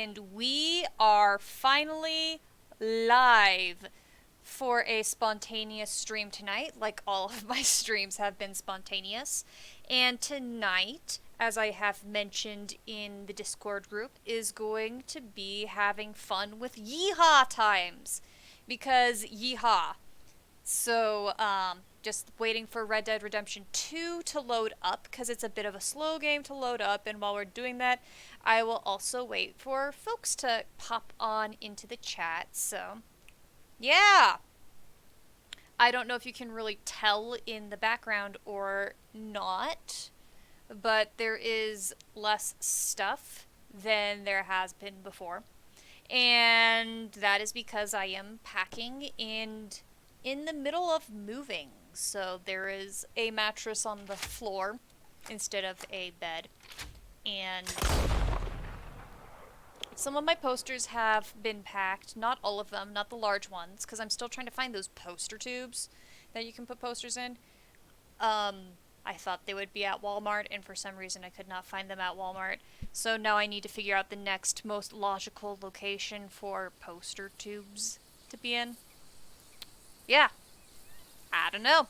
and we are finally live for a spontaneous stream tonight, like all of my streams have been spontaneous. And tonight, as I have mentioned in the Discord group, is going to be having fun with yeehaw times. Because yeehaw. So, just waiting for Red Dead Redemption 2 to load up, because it's a bit of a slow game to load up, and while we're doing that, I will also wait for folks to pop on into the chat, so, yeah! I don't know if you can really tell in the background or not, but there is less stuff than there has been before, and that is because I am packing and in the middle of moving. So there is a mattress on the floor instead of a bed. And some of my posters have been packed. Not all of them, not the large ones, because I'm still trying to find those poster tubes that you can put posters in. I thought they would be at Walmart, and for some reason I could not find them at Walmart. So now I need to figure out the next most logical location for poster tubes to be in. Yeah, I don't know.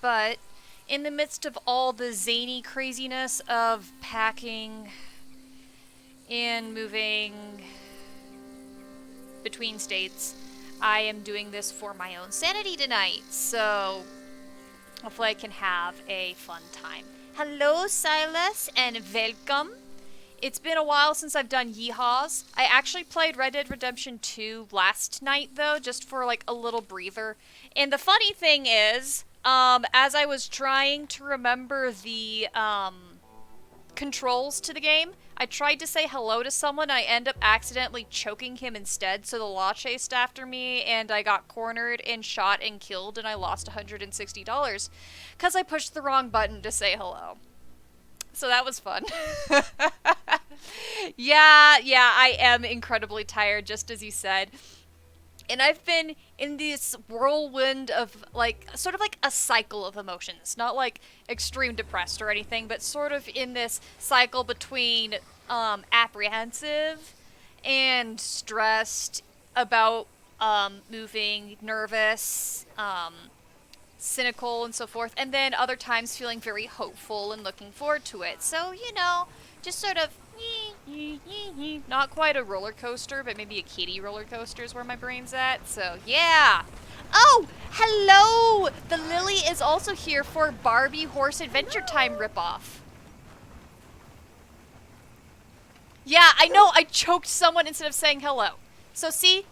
But in the midst of all the zany craziness of packing and moving between states, I am doing this for my own sanity tonight. So hopefully I can have a fun time. Hello, Silas, and welcome. It's been a while since I've done yeehaws. I actually played Red Dead Redemption 2 last night, though, just for, like, a little breather. And the funny thing is, as I was trying to remember the, controls to the game, I tried to say hello to someone, and I ended up accidentally choking him instead, so the law chased after me, and I got cornered and shot and killed, and I lost $160, because I pushed the wrong button to say hello. So that was fun. Yeah, I am incredibly tired, just as you said. And I've been in this whirlwind of, like, sort of like a cycle of emotions. Not like extreme depressed or anything, but sort of in this cycle between apprehensive and stressed about moving, nervous, cynical and so forth, and then other times feeling very hopeful and looking forward to it. So, you know, just sort of not quite a roller coaster, but maybe a kiddie roller coaster is where my brain's at. So, yeah. Oh, hello! The Lily is also here for Barbie Horse Adventure Time ripoff. Yeah, I know, I choked someone instead of saying hello. So see,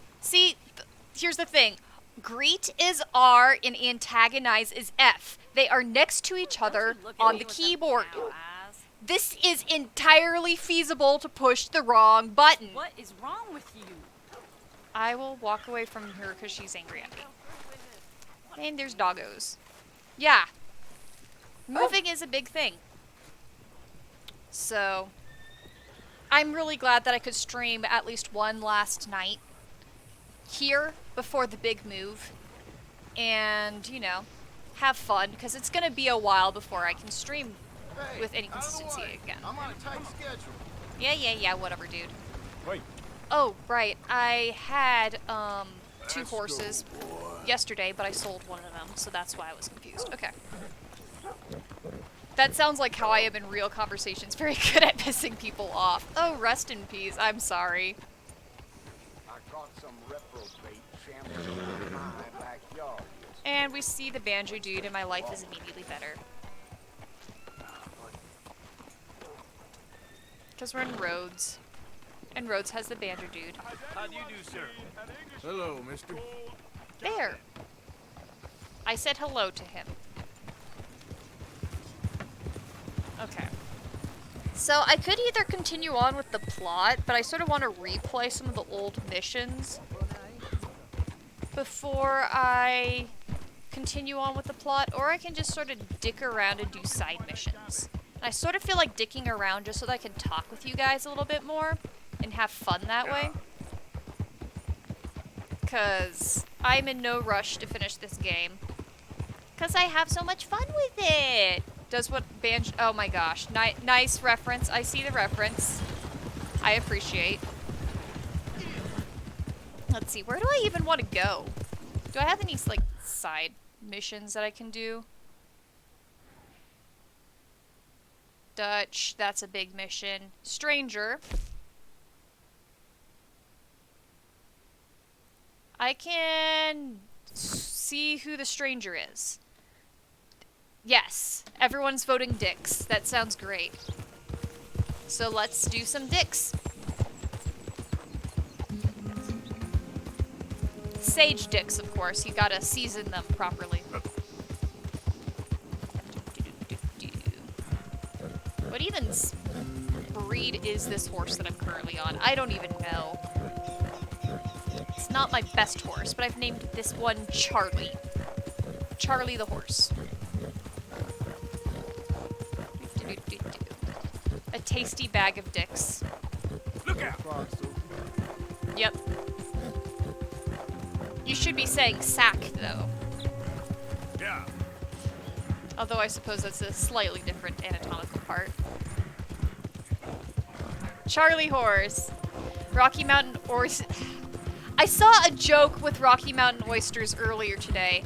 here's the thing. Greet is R and antagonize is F. They are next to each other on the keyboard. This is entirely feasible to push the wrong button. What is wrong with you? I will walk away from her because she's angry at me. And there's doggos. Yeah. Moving is a big thing. So, I'm really glad that I could stream at least one last night here before the big move, and, you know, have fun, because it's going to be a while before I can stream with any consistency again. I'm on a tight schedule. Yeah, whatever, dude. Wait. Oh, right, I had, two horses yesterday, but I sold one of them, so that's why I was confused. Okay. That sounds like how I am in real conversations, very good at pissing people off. Oh, rest in peace, I'm sorry. I caught some reprobate shambling in my backyard. And we see the banjo dude, and my life is immediately better. Because we're in Rhodes. And Rhodes has the banjo dude. How do you do, sir? Hello, mister. There! I said hello to him. Okay. So I could either continue on with the plot, but I sort of want to replay some of the old missions before I continue on with the plot, or I can just sort of dick around and do side missions. And I sort of feel like dicking around just so that I can talk with you guys a little bit more and have fun that way. Because I'm in no rush to finish this game. Because I have so much fun with it! Does what banjo... Oh my gosh. Nice reference. I see the reference. I appreciate. Let's see, where do I even want to go? Do I have any, like, side missions that I can do? Dutch, that's a big mission. Stranger. I can see who the stranger is. Yes, everyone's voting dicks. That sounds great. So let's do some dicks. Sage dicks, of course. You gotta season them properly. What even breed is this horse that I'm currently on? I don't even know. It's not my best horse, but I've named this one Charlie. Charlie the horse. A tasty bag of dicks. Look out! Yep. You should be saying sack, though. Yeah. Although I suppose that's a slightly different anatomical part. Charlie horse. Rocky Mountain oysters. I saw a joke with Rocky Mountain oysters earlier today.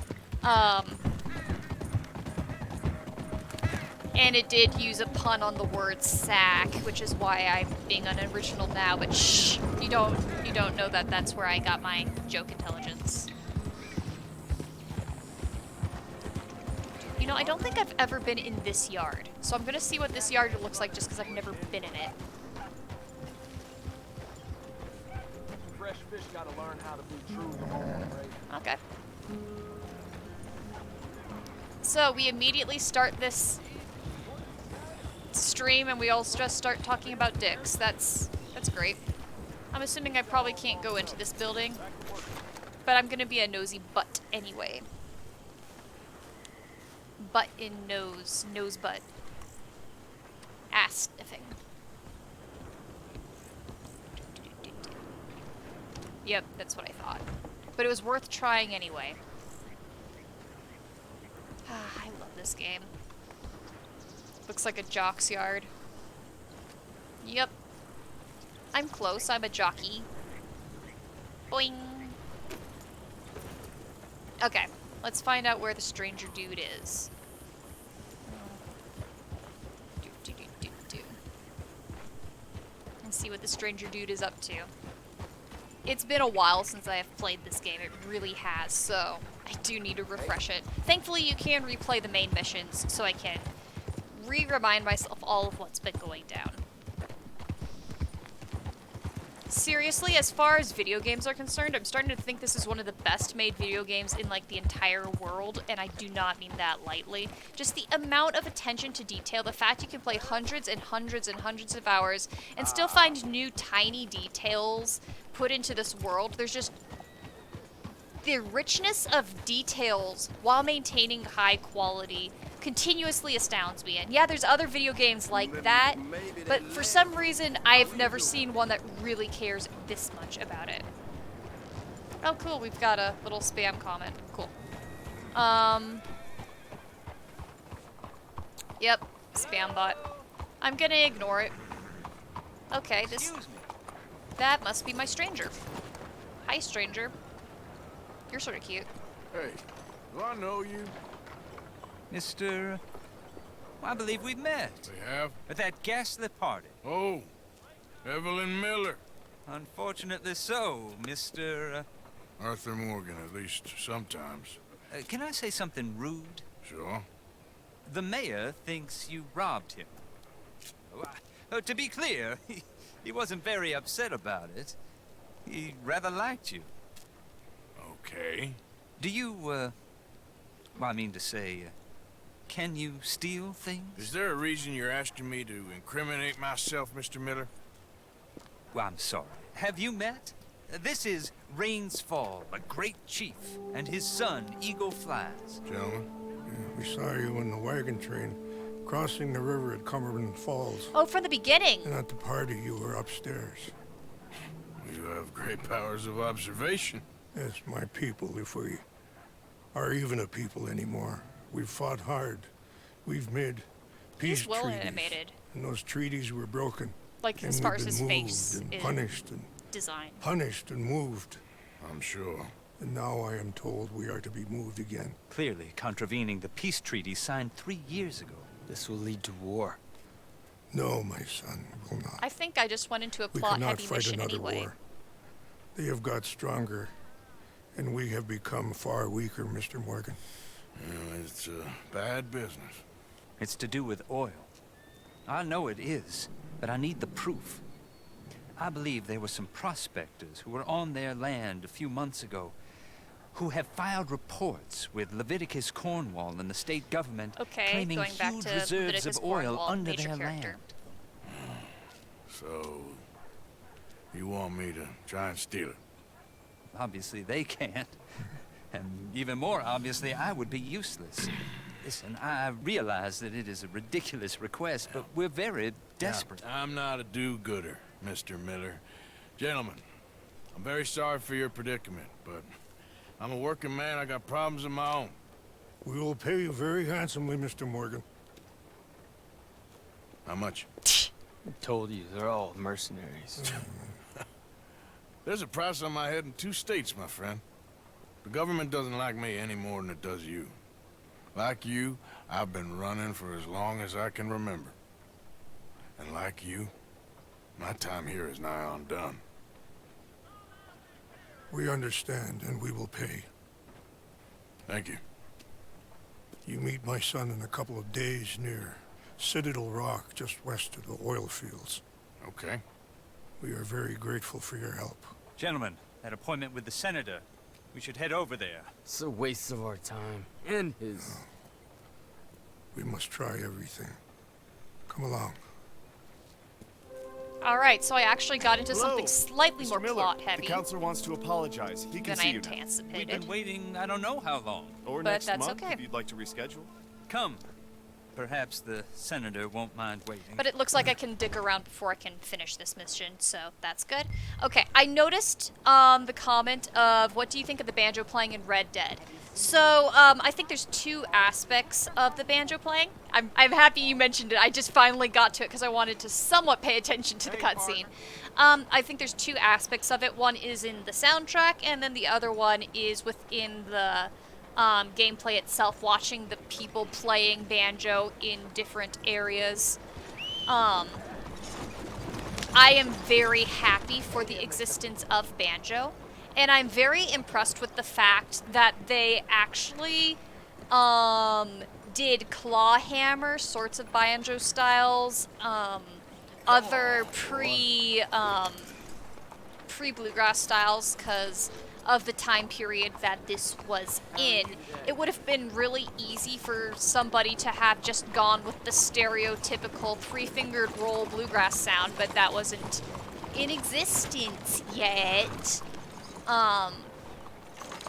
And it did use a pun on the word sack, which is why I'm being unoriginal now, but shh, you don't know that that's where I got my joke intelligence. You know, I don't think I've ever been in this yard, so I'm gonna see what this yard looks like just because I've never been in it. Fresh fish gotta learn how to be true to home, right? Okay. So we immediately start this stream and we all just start talking about dicks. That's great. I'm assuming I probably can't go into this building, but I'm gonna be a nosy butt anyway. Butt in nose, nose butt. Ass sniffing. Yep, that's what I thought. But it was worth trying anyway. I love this game. Looks like a jock's yard. Yep. I'm close, I'm a jockey. Boing. Okay, let's find out where the stranger dude is. And see what the stranger dude is up to. It's been a while since I have played this game, it really has, so I do need to refresh it. Thankfully you can replay the main missions, so I can remind myself all of what's been going down. Seriously, as far as video games are concerned, I'm starting to think this is one of the best made video games in like the entire world, and I do not mean that lightly. Just the amount of attention to detail, the fact you can play hundreds and hundreds and hundreds of hours and still find new tiny details put into this world. There's just the richness of details while maintaining high quality continuously astounds me. And yeah, there's other video games like that, but for some reason I've never seen one that really cares this much about it. Oh cool, we've got a little spam comment. Cool. Yep, spam bot. I'm gonna ignore it. Okay, that must be my stranger. Hi, stranger. You're sort of cute. Hey, do I know you? Mr. I believe we've met. We have? At that ghastly party. Oh, Evelyn Miller. Unfortunately so, Mr. Arthur Morgan, at least sometimes. Can I say something rude? Sure. The mayor thinks you robbed him. To be clear, he wasn't very upset about it. He rather liked you. Okay. Do you, well, I mean to say, can you steal things? Is there a reason you're asking me to incriminate myself, Mr. Miller? Well, I'm sorry. Have you met? This is Rains Fall, a great chief, and his son, Eagle Flies. Gentlemen? We saw you in the wagon train, crossing the river at Cumberland Falls. Oh, from the beginning! And at the party, you were upstairs. You have great powers of observation. Yes, my people, if we are even a people anymore. We've fought hard. We've made peace He's well treaties. animated. And those treaties were broken. Like, And as we've far as been his moved face and is design. punished and moved. I'm sure. And now I am told we are to be moved again. Clearly contravening the peace treaty signed 3 years ago. This will lead to war. No, my son, will not. I think I just went into a We cannot plot-heavy fight mission another anyway. war. They have got stronger, and we have become far weaker, Mr. Morgan. It's bad business. It's to do with oil. I know it is, but I need the proof. I believe there were some prospectors who were on their land a few months ago who have filed reports with Leviticus Cornwall and the state government Okay, claiming going back huge to reserves Leviticus of oil Cornwall, under major their character. land. So, you want me to try and steal it? Obviously they can't. And even more obviously, I would be useless. Listen, I realize that it is a ridiculous request, but we're very desperate. Now, I'm not a do-gooder, Mr. Miller. Gentlemen, I'm very sorry for your predicament, but I'm a working man. I got problems of my own. We will pay you very handsomely, Mr. Morgan. How much? I told you, they're all mercenaries. There's a price on my head in 2 states, my friend. The government doesn't like me any more than it does you. Like you, I've been running for as long as I can remember. And like you, my time here is nigh on done. We understand, and we will pay. Thank you. You meet my son in a couple of days near Citadel Rock, just west of the oil fields. Okay. We are very grateful for your help. Gentlemen, that appointment with the senator. We should head over there. It's a waste of our time. And his. We must try everything. Come along. Alright, so I actually got into Hello, something slightly Mr. more Miller, plot-heavy The counselor wants to apologize. He can than I see you now. We've anticipated. been waiting I don't know how long. Or But next that's month, okay. if you'd like to reschedule. Come. Perhaps the senator won't mind waiting. But it looks like I can dig around before I can finish this mission, so that's good. Okay, I noticed the comment of what do you think of the banjo playing in Red Dead? So, I think there's 2 aspects of the banjo playing. I'm happy you mentioned it. I just finally got to it because I wanted to somewhat pay attention to the cutscene. I think there's 2 aspects of it. One is in the soundtrack, and then the other one is within the gameplay itself, watching the people playing banjo in different areas. I am very happy for the existence of banjo, and I'm very impressed with the fact that they actually did claw hammer sorts of banjo styles, other pre-bluegrass styles, because of the time period that this was in. It would have been really easy for somebody to have just gone with the stereotypical pre-fingered roll bluegrass sound, but that wasn't in existence yet.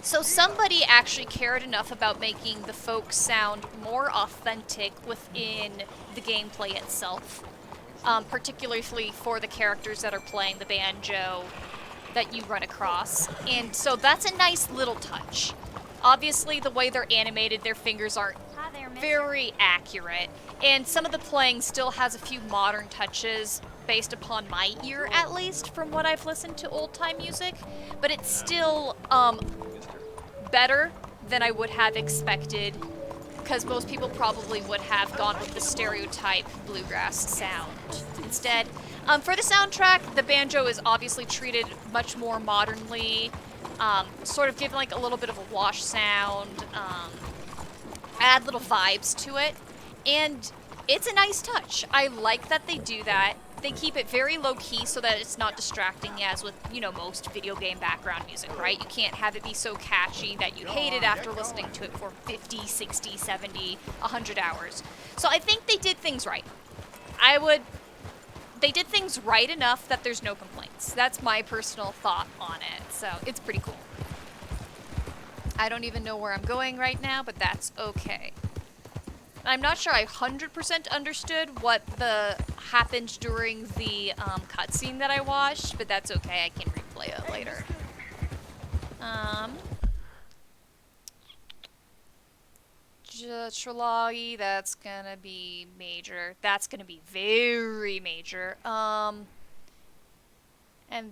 So somebody actually cared enough about making the folk sound more authentic within the gameplay itself, particularly for the characters that are playing the banjo that you run across. And so that's a nice little touch. Obviously, the way they're animated, their fingers aren't very accurate, and some of the playing still has a few modern touches based upon my ear, at least, from what I've listened to old-time music, but it's still better than I would have expected, because most people probably would have gone with the stereotype bluegrass sound instead. For the soundtrack, the banjo is obviously treated much more modernly, sort of given like a little bit of a wash sound, add little vibes to it, and it's a nice touch. I like that they do that. They keep it very low-key so that it's not distracting as with, you know, most video game background music, right? You can't have it be so catchy that you hate it after listening to it for 50, 60, 70, 100 hours. So I think they did things right. They did things right enough that there's no complaints. That's my personal thought on it, so it's pretty cool. I don't even know where I'm going right now, but that's okay. I'm not sure I 100% understood what happened during the cutscene that I watched, but that's okay. I can replay it later. Trelawney, that's gonna be major. That's gonna be very major. And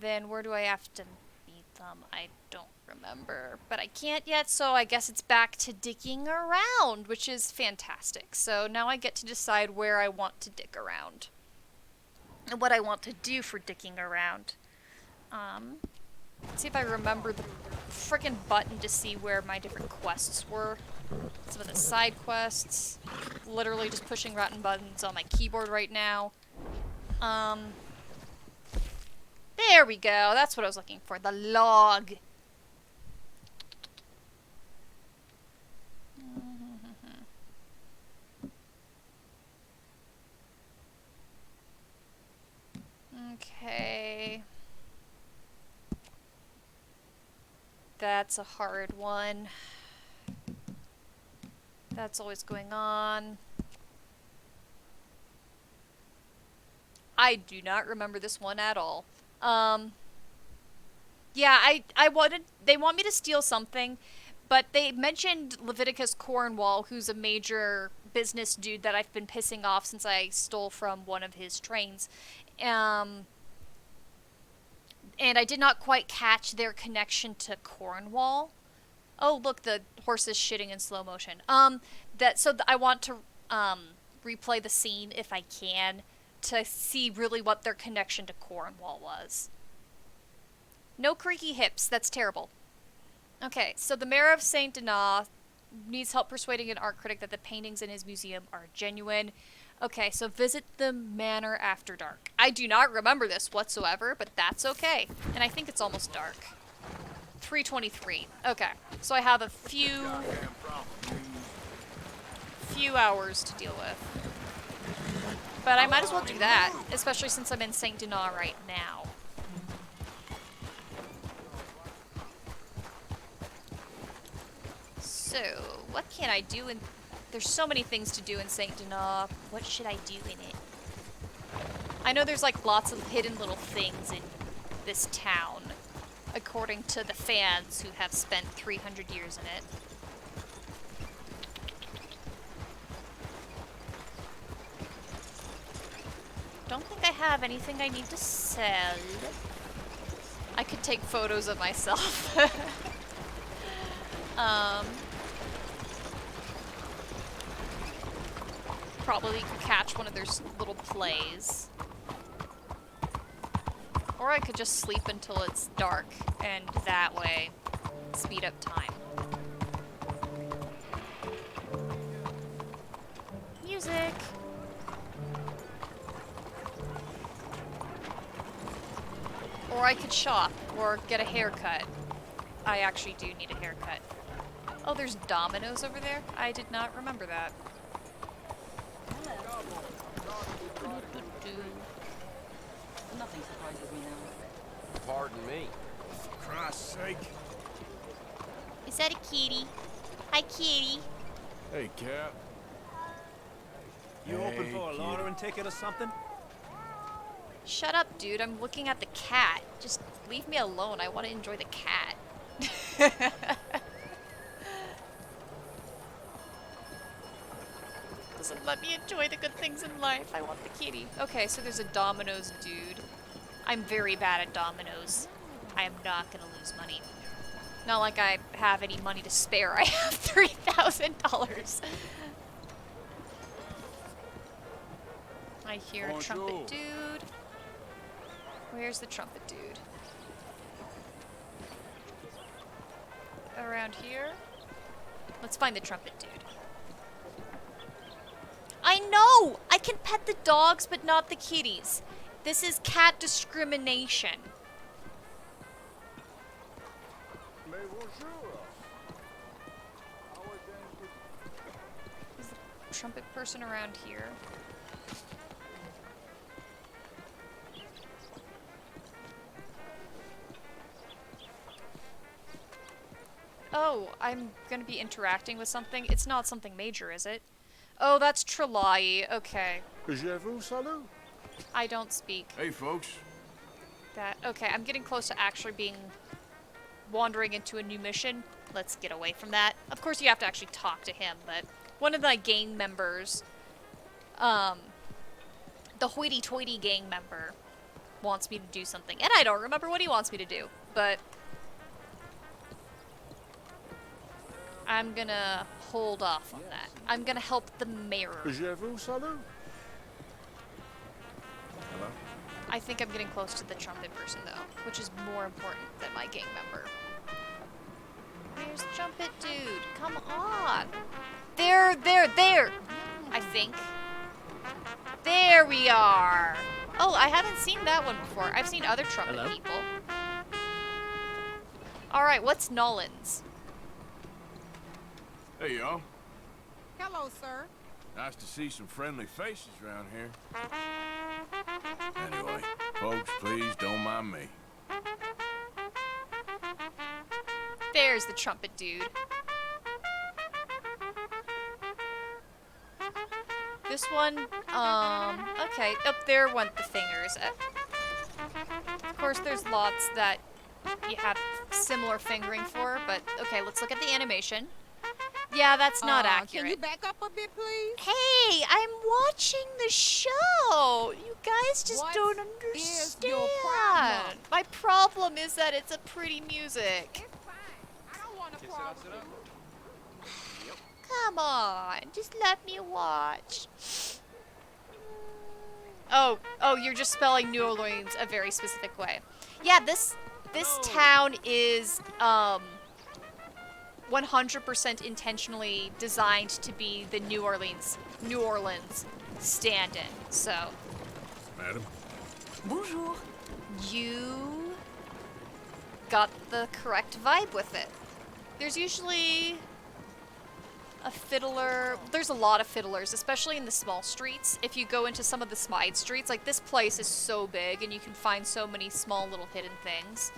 then where do I have to meet them? I don't remember. But I can't yet, so I guess it's back to digging around, which is fantastic. So now I get to decide where I want to dig around. And what I want to do for digging around. Let's see if I remember the frickin' button to see where my different quests were. Some of the side quests. Literally just pushing rotten buttons on my keyboard right now. There we go. That's what I was looking for. The log. Okay. That's a hard one. That's always going on. I do not remember this one at all. Yeah, they want me to steal something, but they mentioned Leviticus Cornwall, who's a major business dude that I've been pissing off since I stole from one of his trains. And I did not quite catch their connection to Cornwall. Oh, look, the horse is shitting in slow motion. I want to, replay the scene if I can to see really what their connection to Cornwall was. No creaky hips, that's terrible. Okay, so the mayor of Saint Denis needs help persuading an art critic that the paintings in his museum are genuine. Okay, so visit the manor after dark. I do not remember this whatsoever, but that's okay. And I think it's almost dark. 3:23. Okay, so I have a few hours to deal with. But I might as well do that, especially since I'm in Saint Denis right now. So, what can I do in... There's so many things to do in Saint Denis. What should I do in it? I know there's like lots of hidden little things in this town, according to the fans who have spent 300 years in it. Don't think I have anything I need to sell. I could take photos of myself. Probably could catch one of their little plays. Or I could just sleep until it's dark, and that way, speed up time. Music! Or I could shop, or get a haircut. I actually do need a haircut. Oh, there's dominoes over there? I did not remember that. Nothing surprises me now. Pardon me. For Christ's sake. Is that a kitty? Hi, kitty. Hey, Cap. You hoping for a kid. lottery ticket or something? Shut up, dude. I'm looking at the cat. Just leave me alone. I want to enjoy the cat. Doesn't let me enjoy the good things in life. I want the kitty. Okay, so there's a Domino's dude. I'm very bad at Domino's. I am not gonna lose money. Not like I have any money to spare. I have $3,000. I hear a trumpet dude. Where's the trumpet dude? Around here? Let's find the trumpet dude. I know! I can pet the dogs, but not the kitties. This is cat discrimination. Is the trumpet person around here? Oh, I'm gonna be interacting with something. It's not something major, is it? Oh, that's Trelawney. Okay. Je vous salue. I don't speak Hey, folks. that. Okay, I'm getting close to actually wandering into a new mission. Let's get away from that. Of course, you have to actually talk to him, but one of the gang members, the hoity-toity gang member, wants me to do something. And I don't remember what he wants me to do, but I'm gonna hold off on that. I'm gonna help the mayor. Hello? I think I'm getting close to the trumpet person, though, which is more important than my gang member. Where's the trumpet dude? Come on! There! I think. There we are! Oh, I haven't seen that one before. I've seen other trumpet people. Alright, what's Nolan's? Hey, y'all. Hello, sir. Nice to see some friendly faces around here. Anyway, folks, please don't mind me. There's the trumpet dude. This one, okay, up there went the fingers. Of course, there's lots that you have similar fingering for, but okay, let's look at the animation. Yeah, that's not accurate. Can you back up a bit, please? Hey, I'm watching the show. You guys just What don't is understand. your problem? My problem is that it's a pretty music. It's fine. I don't want to problem with you. Come on, just let me watch. Oh, you're just spelling New Orleans a very specific way. Yeah, this town is 100% intentionally designed to be the New Orleans stand-in. So, Madam? Bonjour. you got the correct vibe with it. There's usually a fiddler. There's a lot of fiddlers, especially in the small streets. If you go into some of the side streets, like this place is so big and you can find so many small little hidden things.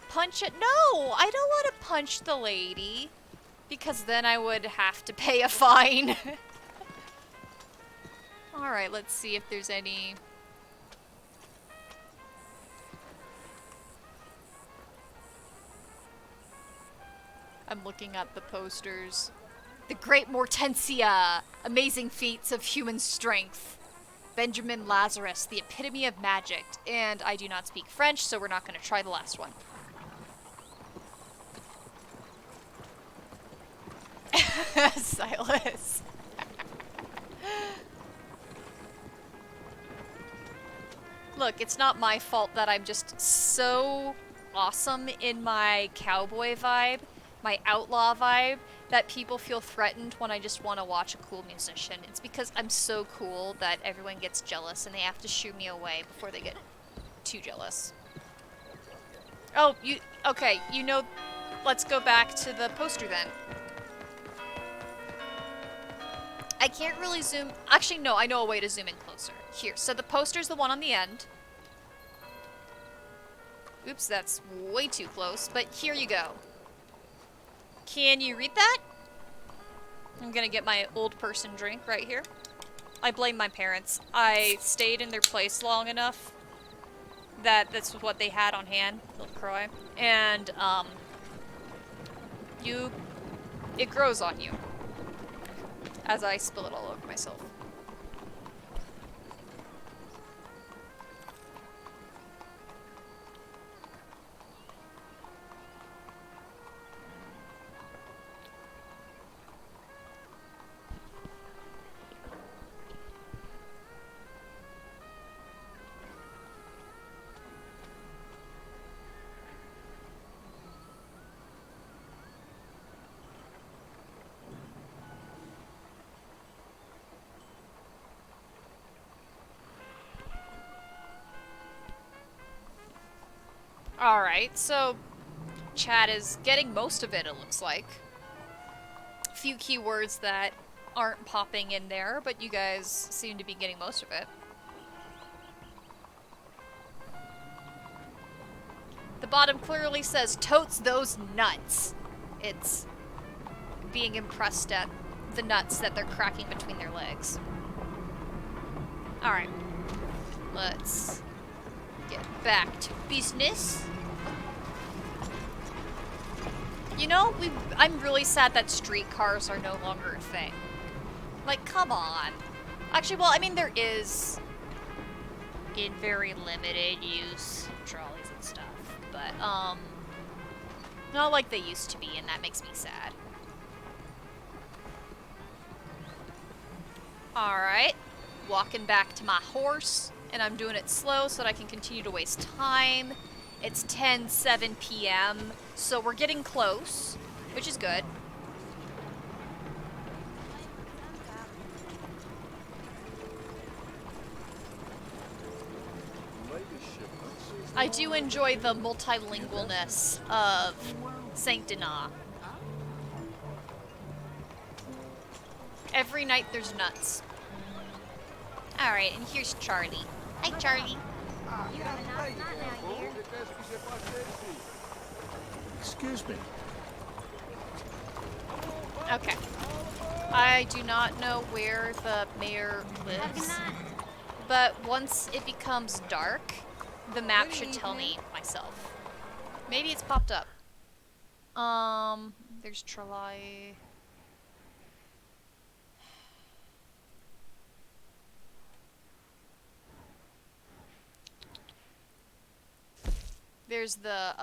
Punch it? No, I don't want to punch the lady because then I would have to pay a fine. Alright, let's see if there's any. I'm looking at the posters. The Great Mortensia! Amazing feats of human strength. Benjamin Lazarus, the epitome of magic. And I do not speak French, so we're not going to try the last one. Silas. Look, it's not my fault that I'm just so awesome in my cowboy vibe, my outlaw vibe, that people feel threatened when I just want to watch a cool musician. It's because I'm so cool that everyone gets jealous and they have to shoo me away before they get too jealous. Oh, okay, let's go back to the poster then. I can't really zoom. Actually, no, I know a way to zoom in closer. Here, so the poster's the one on the end. Oops, that's way too close, but here you go. Can you read that? I'm gonna get my old person drink right here. I blame my parents. I stayed in their place long enough that that's what they had on hand, LaCroix. And, it grows on you. As I spill it all over myself. Alright, so chat is getting most of it, it looks like. A few keywords that aren't popping in there, but you guys seem to be getting most of it. The bottom clearly says, "Totes those nuts." It's being impressed at the nuts that they're cracking between their legs. Alright. Let's get back to business. You know, I'm really sad that streetcars are no longer a thing. Like, come on. Actually, well, I mean, there is in very limited use trolleys and stuff, but, not like they used to be, and that makes me sad. Alright. Walking back to my horse, and I'm doing it slow so that I can continue to waste time. It's 10:07 p.m., so we're getting close, which is good. I do enjoy the multilingualness of Saint Denis. Every night there's nuts. Alright, and here's Charlie. Hi, Charlie. You have a nice night now, dear. Excuse me. Okay. I do not know where the mayor lives, but once it becomes dark, the map should tell me myself. Maybe it's popped up. There's Trelai. There's the,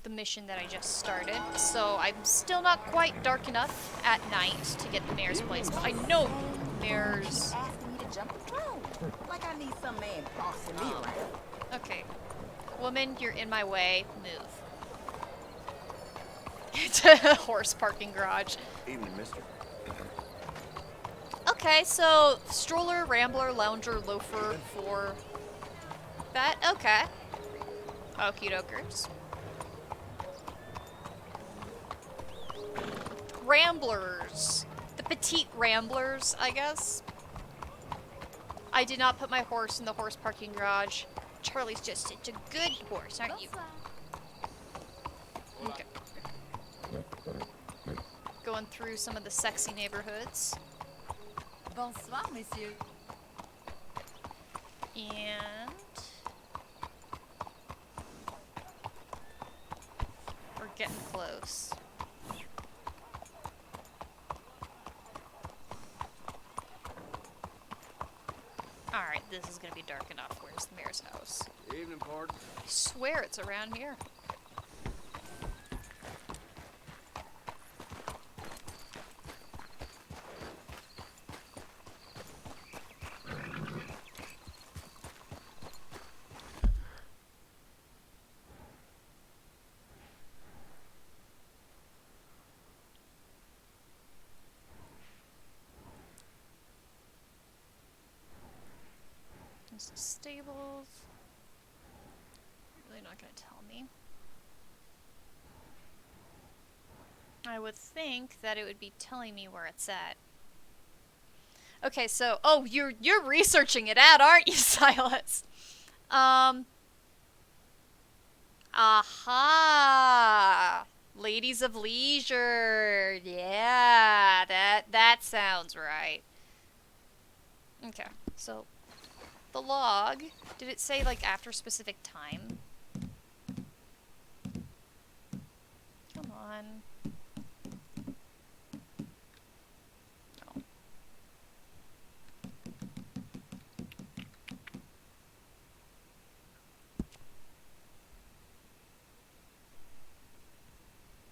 mission that I just started, so I'm still not quite dark enough at night to get the mayor's place, but I know the mayor's... Asking me to jump the throne. Like I need some man bossing me around. Okay. Woman, you're in my way. Move. To a horse parking garage. Evening, mister. Okay, so stroller, rambler, lounger, loafer for that. Okay. Okie dokers. Ramblers. The petite ramblers, I guess. I did not put my horse in the horse parking garage. Charlie's just such a good horse, aren't you? Okay. Going through some of the sexy neighborhoods. Bonsoir, messieurs. And we're getting close. Alright, this is gonna be dark enough. Where's the mayor's house? Evening, pardon. I swear it's around here. There's the stables. Really not gonna tell me. I would think that it would be telling me where it's at. Okay, so oh, you're researching it out, aren't you, Silas? Aha! Ladies of Leisure. Yeah, that sounds right. Okay, so the log, did it say like after a specific time? Come on. No.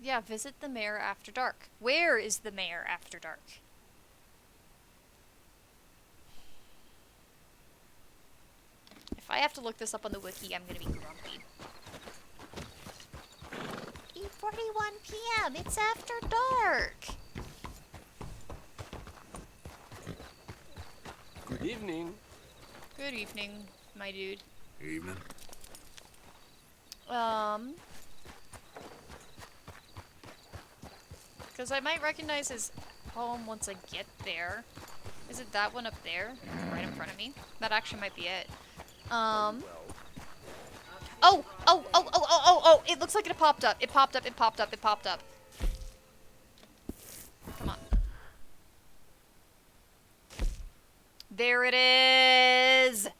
Yeah, visit the mayor after dark. Where is the mayor after dark? If I have to look this up on the wiki, I'm gonna be grumpy. 8:41 p.m. It's after dark. Good evening. Good evening, my dude. Evening. Because I might recognize his home once I get there. Is it that one up there? Right in front of me? That actually might be it. Oh! It looks like it popped up. It popped up. Come on. There it is!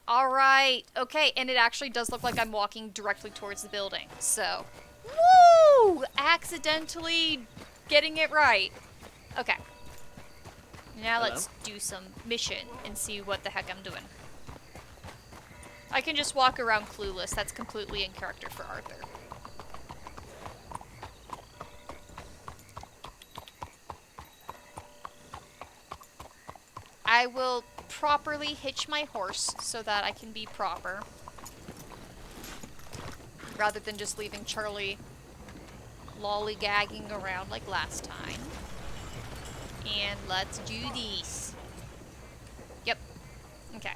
Alright, okay, and it actually does look like I'm walking directly towards the building, so... Woo! Accidentally getting it right. Okay. Now let's do some mission and see what the heck I'm doing. I can just walk around clueless. That's completely in character for Arthur. I will properly hitch my horse so that I can be proper. Rather than just leaving Charlie lollygagging around like last time. And let's do these. Yep. Okay.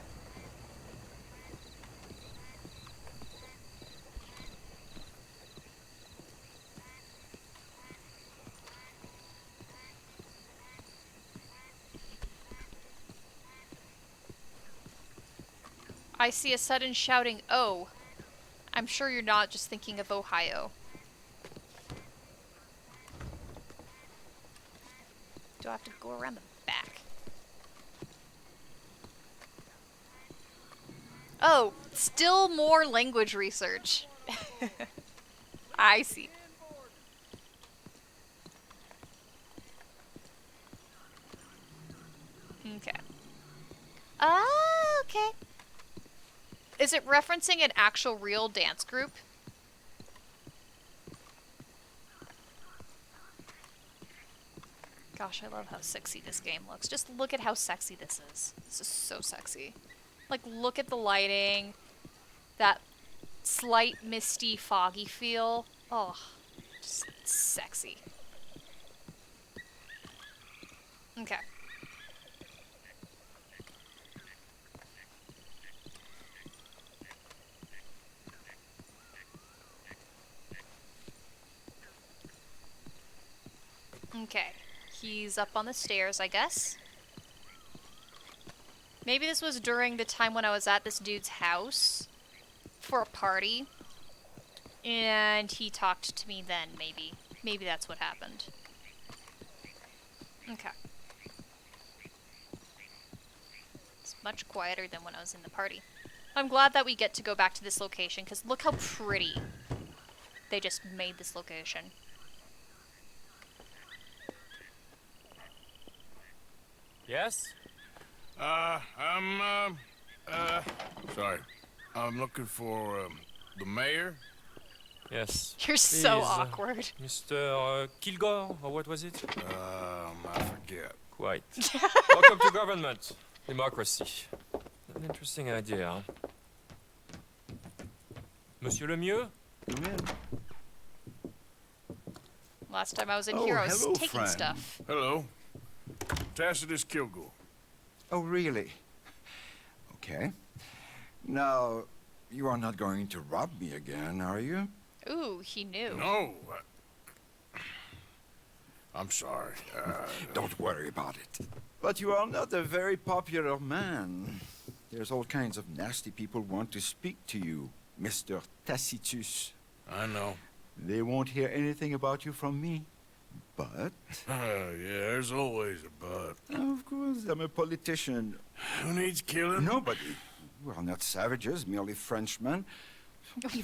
I see a sudden shouting, "Oh!" I'm sure you're not just thinking of Ohio. Do I have to go around the back? Oh, still more language research. I see. Okay. Ah, okay. Is it referencing an actual real dance group? Gosh, I love how sexy this game looks. Just look at how sexy this is. This is so sexy. Like, look at the lighting. That slight misty, foggy feel. Oh, just sexy. Okay. Okay. He's up on the stairs, I guess. Maybe this was during the time when I was at this dude's house for a party. And he talked to me then, maybe. Maybe that's what happened. Okay. It's much quieter than when I was in the party. I'm glad that we get to go back to this location, because look how pretty they just made this location. Yes? Sorry. I'm looking for, the mayor. Yes. You're so Please, awkward. Mr. Kilgore, or what was it? I forget. Quite. Welcome to government. Democracy. An interesting idea, huh? Monsieur Lemieux? Come in. Last time I was in Oh, here, I was hello, taking friend. stuff. Hello. Tacitus Kilgore. Oh, really? Okay. Now, you are not going to rob me again, are you? Ooh, he knew. No. I'm sorry. Don't worry about it. But you are not a very popular man. There's all kinds of nasty people want to speak to you, Mr. Tacitus. I know. They won't hear anything about you from me. But... yeah, there's always a but. Of course, I'm a politician. Who needs killing? Nobody. We are not savages, merely Frenchmen.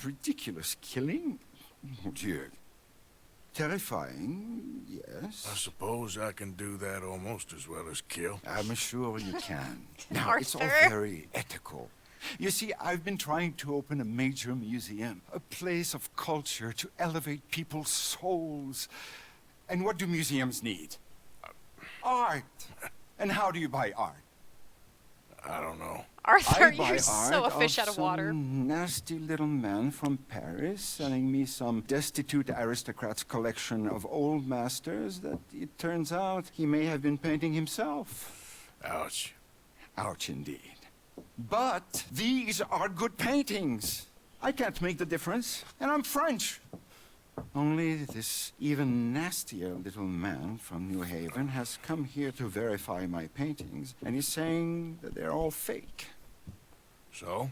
Ridiculous killing? Oh, dear. Terrifying, yes. I suppose I can do that almost as well as kill. I'm sure you can. Now, it's all Arthur? very ethical. You see, I've been trying to open a major museum, a place of culture to elevate people's souls. And what do museums need? Art. And how do you buy art? I don't know. Arthur, I buy you're so a art fish of out of water. some nasty little man from Paris selling me some destitute aristocrat's collection of old masters that it turns out he may have been painting himself. Ouch. Ouch indeed. But these are good paintings. I can't make the difference, and I'm French. Only this even nastier little man from New Haven has come here to verify my paintings, and he's saying that they're all fake. So?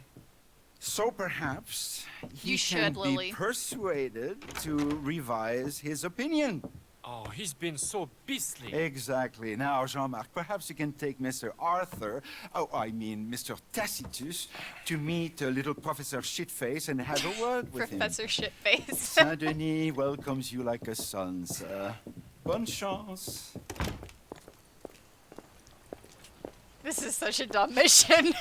So perhaps he You can should, Lily. be persuaded to revise his opinion. Oh, he's been so beastly. Exactly. Now, Jean-Marc, perhaps you can take Mr. Arthur, oh, I mean Mr. Tacitus, to meet little Professor Shitface and have a word with him. Professor Shitface. Saint-Denis welcomes you like a son, sir. Bonne chance. This is such a dumb mission.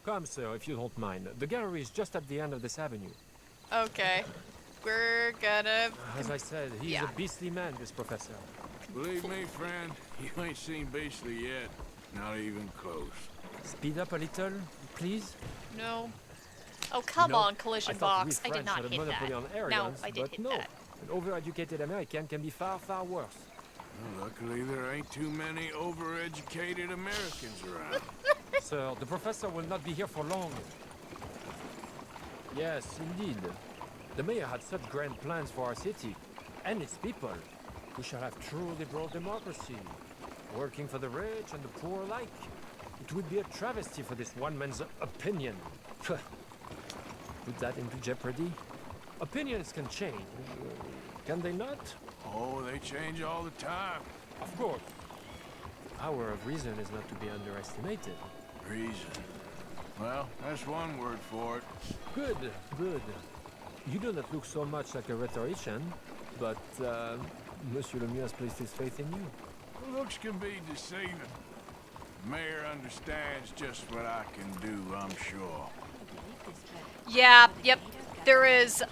Come, sir, if you don't mind. The gallery is just at the end of this avenue. Okay. We're gonna... As I said, he's Yeah. a beastly man, this professor. Believe me, friend, you ain't seen beastly yet. Not even close. Speed up a little, please. No. Oh, come You know, on, collision I thought box. we I did French not had a hit monopoly that. on No, arrogance, I did but hit no. that. An overeducated American can be far, far worse. Well, luckily, there ain't too many overeducated Americans around. Sir, the professor will not be here for long. Yes, indeed. The mayor had such grand plans for our city and its people. We shall have true liberal democracy, working for the rich and the poor alike. It would be a travesty for this one man's opinion. Put that into jeopardy. Opinions can change, can they not? Oh, they change all the time. Of course. The power of reason is not to be underestimated. Reason. Well, that's one word for it. Good, good. You do not look so much like a rhetorician, but Monsieur Lemieux has placed his faith in you. Looks can be deceiving. The mayor understands just what I can do, I'm sure. Yeah, yep. There is,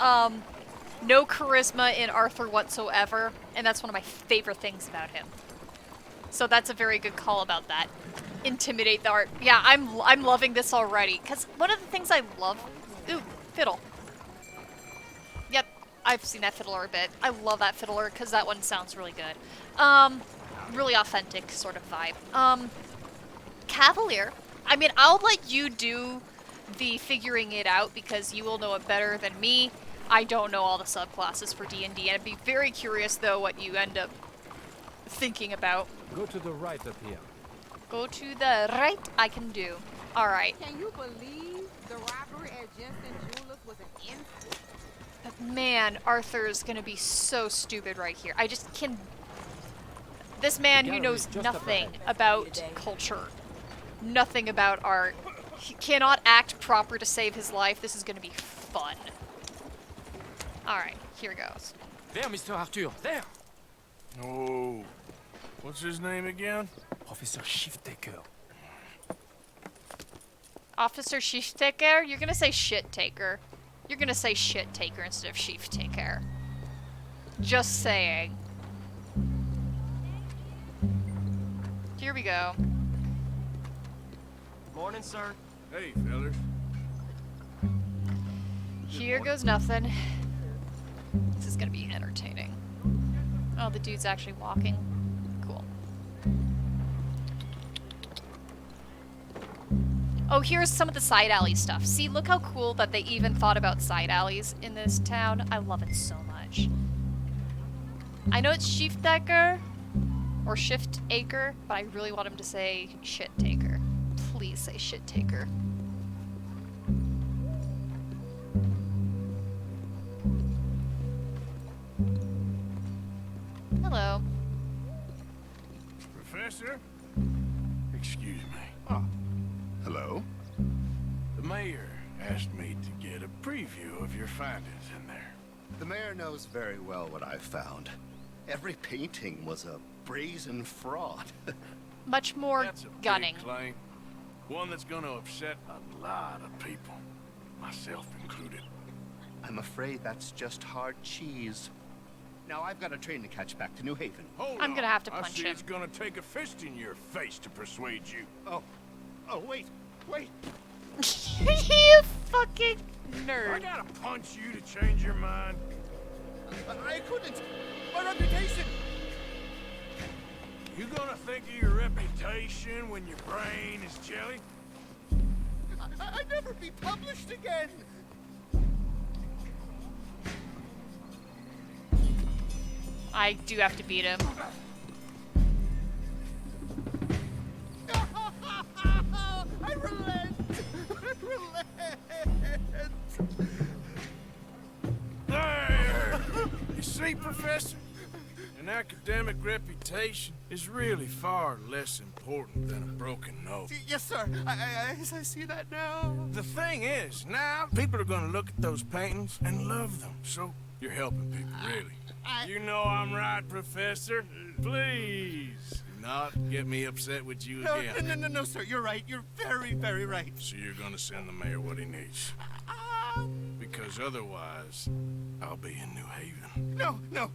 no charisma in Arthur whatsoever, and that's one of my favorite things about him. So that's a very good call about that. Intimidate the art. Yeah, I'm loving this already, because one of the things I love... Ooh, fiddle. Yep, I've seen that fiddler a bit. I love that fiddler, because that one sounds really good. Really authentic sort of vibe. Cavalier. I mean, I'll let you do the figuring it out, because you will know it better than me. I don't know all the subclasses for D&D, and I'd be very curious, though, what you end up thinking about. Go to the right up here. Go to the right, I can do. Alright. Can you believe the robbery at Jensen Jewelers was an instant? But man, Arthur's gonna be so stupid right here. I just can... This man who knows nothing about culture, nothing about art, he cannot act proper to save his life. This is gonna be fun. Alright, here goes. There, Mr. Arthur, there! Oh, what's his name again? Professor Shiftaker. Officer Shiftaker? You're gonna say shit taker. You're gonna say shit taker instead of Shiftaker. Just saying. Here we go. Morning, sir. Hey, fellas. Here goes nothing. This is gonna be entertaining. Oh, the dude's actually walking. Cool. Oh, here's some of the side alley stuff. See, look how cool that they even thought about side alleys in this town. I love it so much. I know it's Shiftaker or Shift Acre, but I really want him to say shit taker. Please say shit taker. Hello. Professor? Excuse me. Ah, hello? The mayor asked me to get a preview of your findings in there. The mayor knows very well what I found. Every painting was a brazen fraud. Much more That's a gunning. big claim. One that's gonna upset a lot of people, myself included. I'm afraid that's just hard cheese. Now I've got a train to catch back to New Haven. Hold I'm on. gonna have to I punch see him. It's gonna take a fist in your face to persuade you. Oh, wait. You fucking I nerd. gotta punch you to change your mind. I couldn't. My reputation. You gonna think of your reputation when your brain is jelly? I'd never be published again. I do have to beat him. I relent. I relent. You see, Professor? An academic reputation is really far less important than a broken nose. Yes, sir. I see that now. The thing is, now people are gonna look at those paintings and love them. So you're helping people, really. You know I'm right, Professor. Please do not get me upset with you again. No, sir. You're right. You're very, very right. So you're gonna send the mayor what he needs. Because otherwise, I'll be in New Haven. No.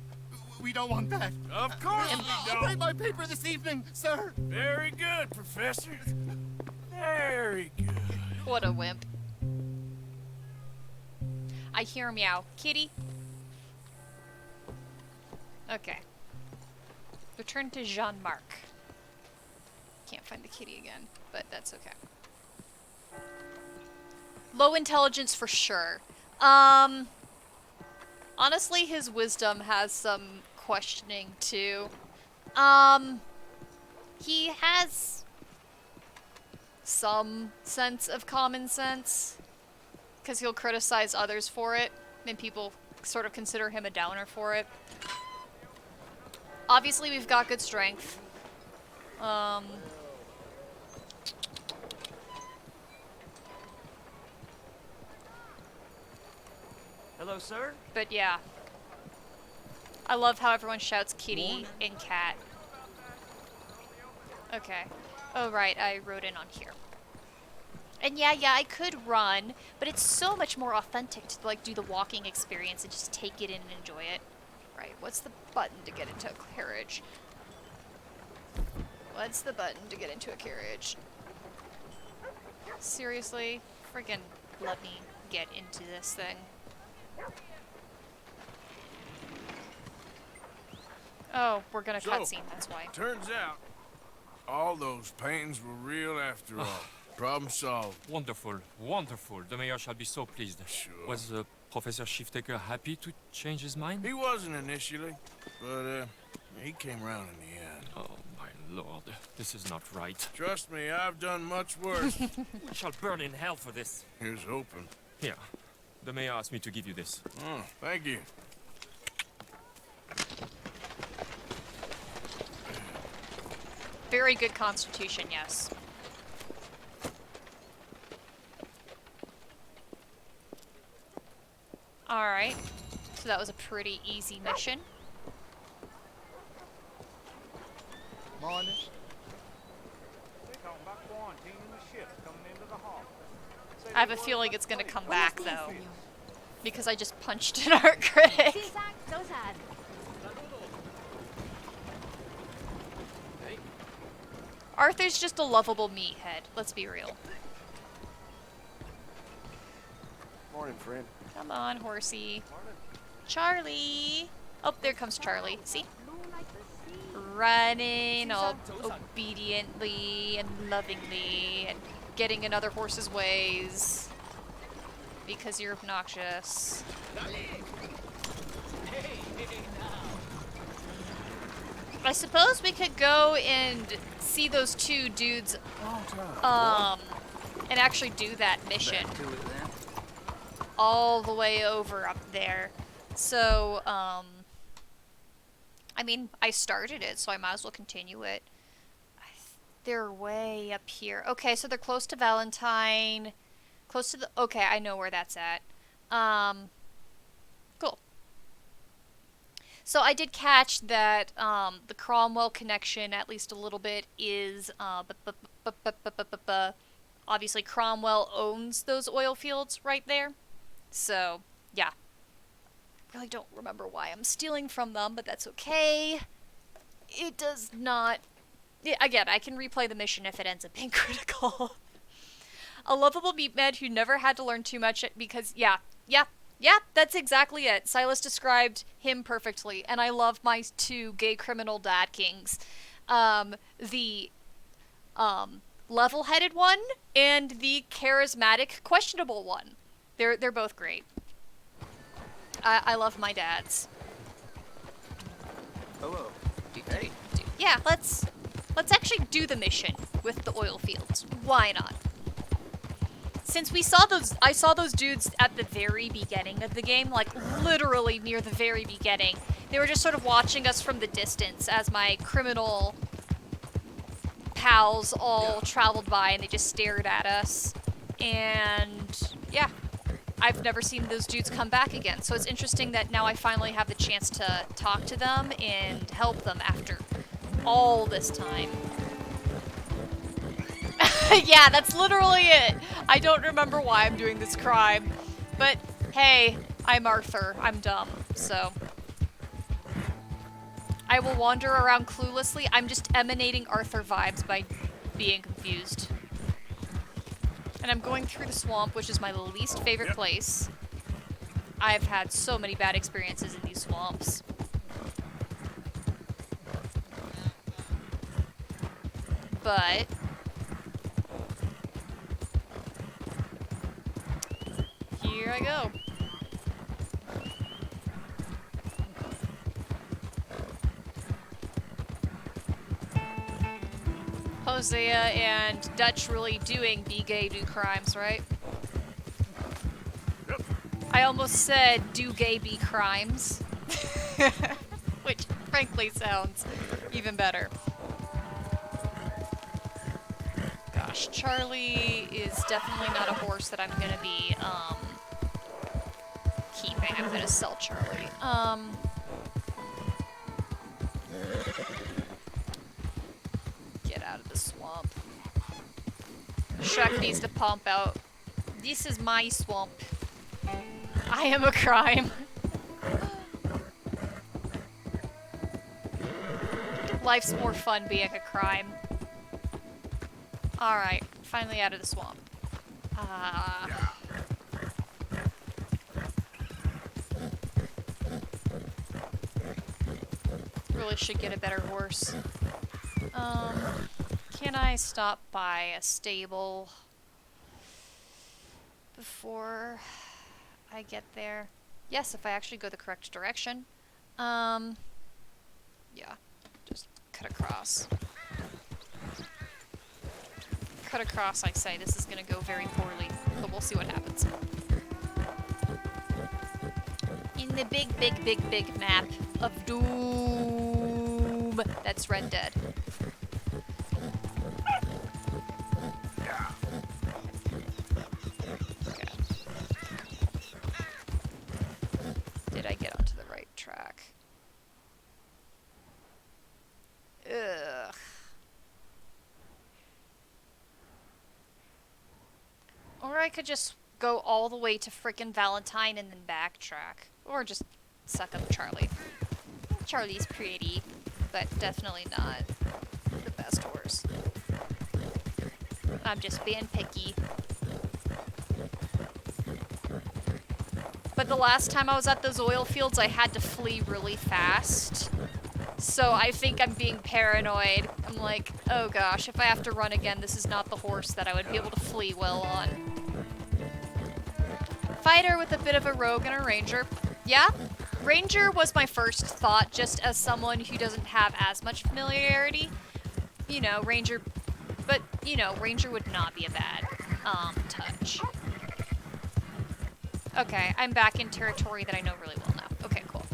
We don't want that. Of course we I'll bring don't. my paper this evening, sir. Very good, Professor. Very good. What a wimp. I hear a meow. Kitty? Okay. Return to Jean-Marc. Can't find the kitty again, but that's okay. Low intelligence for sure. Honestly, his wisdom has some questioning too. He has some sense of common sense, because he'll criticize others for it, and people sort of consider him a downer for it. Obviously, we've got good strength. Hello, sir. But yeah. I love how everyone shouts kitty and cat. Okay. Oh, right, I wrote in on here. And yeah, I could run, but it's so much more authentic to, like, do the walking experience and just take it in and enjoy it. Right, what's the button to get into a carriage? What's the button to get into a carriage? Seriously? Friggin' let me get into this thing. Oh, we're gonna cutscene, that's why. Turns out, all those paintings were real after all. Problem solved. Wonderful, wonderful. The mayor shall be so pleased. Sure. Was Professor Shiftaker happy to change his mind? He wasn't initially, but he came around in the end. Oh, my lord. This is not right. Trust me, I've done much worse. We shall burn in hell for this. Here's hoping. Here. The mayor asked me to give you this. Oh, thank you. Very good constitution, yes. Alright. So that was a pretty easy mission. Morning. I have a feeling it's gonna come back, though. Because I just punched an art critic. Arthur's just a lovable meathead, let's be real. Morning, friend. Come on, horsey. Charlie! Oh, there comes Charlie. See? Running all obediently and lovingly and getting in other horses' ways. Because you're obnoxious. I suppose we could go and see those two dudes, and actually do that mission. All the way over up there. So, I mean, I started it, so I might as well continue it. They're way up here. Okay, so they're close to Valentine. Close to the... Okay, I know where that's at. Cool. So I did catch that the Cromwell connection, at least a little bit, is... obviously, Cromwell owns those oil fields right there. So, yeah. Really don't remember why I'm stealing from them, but that's okay. It does not... Yeah, again, I can replay the mission if it ends up being critical. A lovable meatman who never had to learn too much because, yeah, that's exactly it. Silas described him perfectly, and I love my two gay criminal dad kings. The level-headed one and the charismatic, questionable one. They're both great. I love my dads. Hello. Hey. Yeah, let's actually do the mission with the oil fields. Why not? since we saw those, I saw those dudes at the very beginning of the game, like literally near the very beginning. They were just sort of watching us from the distance as my criminal pals all traveled by, and they just stared at us. And yeah, I've never seen those dudes come back again. So it's interesting that now I finally have the chance to talk to them and help them after all this time. Yeah, that's literally it. I don't remember why I'm doing this crime. But hey, I'm Arthur. I'm dumb, so. I will wander around cluelessly. I'm just emanating Arthur vibes by being confused. And I'm going through the swamp, which is my least favorite place. I've had so many bad experiences in these swamps. But here I go. Hosea and Dutch really doing be gay, do crimes, right? Yep. I almost said do gay, be crimes. Which frankly sounds even better. Gosh, Charlie is definitely not a horse that I'm gonna be, keeping. I'm gonna sell Charlie. Get out of the swamp. Shrek needs to pump out. This is my swamp. I am a crime. Life's more fun being a crime. Alright, finally out of the swamp. Really should get a better horse. Can I stop by a stable before I get there? Yes, if I actually go the correct direction. Yeah, just cut across. Cut across, I say. This is gonna go very poorly, but we'll see what happens. In the big, big, big, big map of doom, that's Red Dead. Okay. Did I get onto the right track? Ugh. Or I could just go all the way to frickin' Valentine and then backtrack. Or just suck up Charlie. Charlie's pretty, but definitely not the best horse. I'm just being picky. But the last time I was at those oil fields, I had to flee really fast. So I think I'm being paranoid. I'm like, oh gosh, if I have to run again, this is not the horse that I would be able to flee well on. Fighter with a bit of a rogue and a ranger. Yeah, ranger was my first thought, just as someone who doesn't have as much familiarity. You know, ranger, but, you know, ranger would not be a bad, touch. Okay, I'm back in territory that I know really well now. Okay, cool.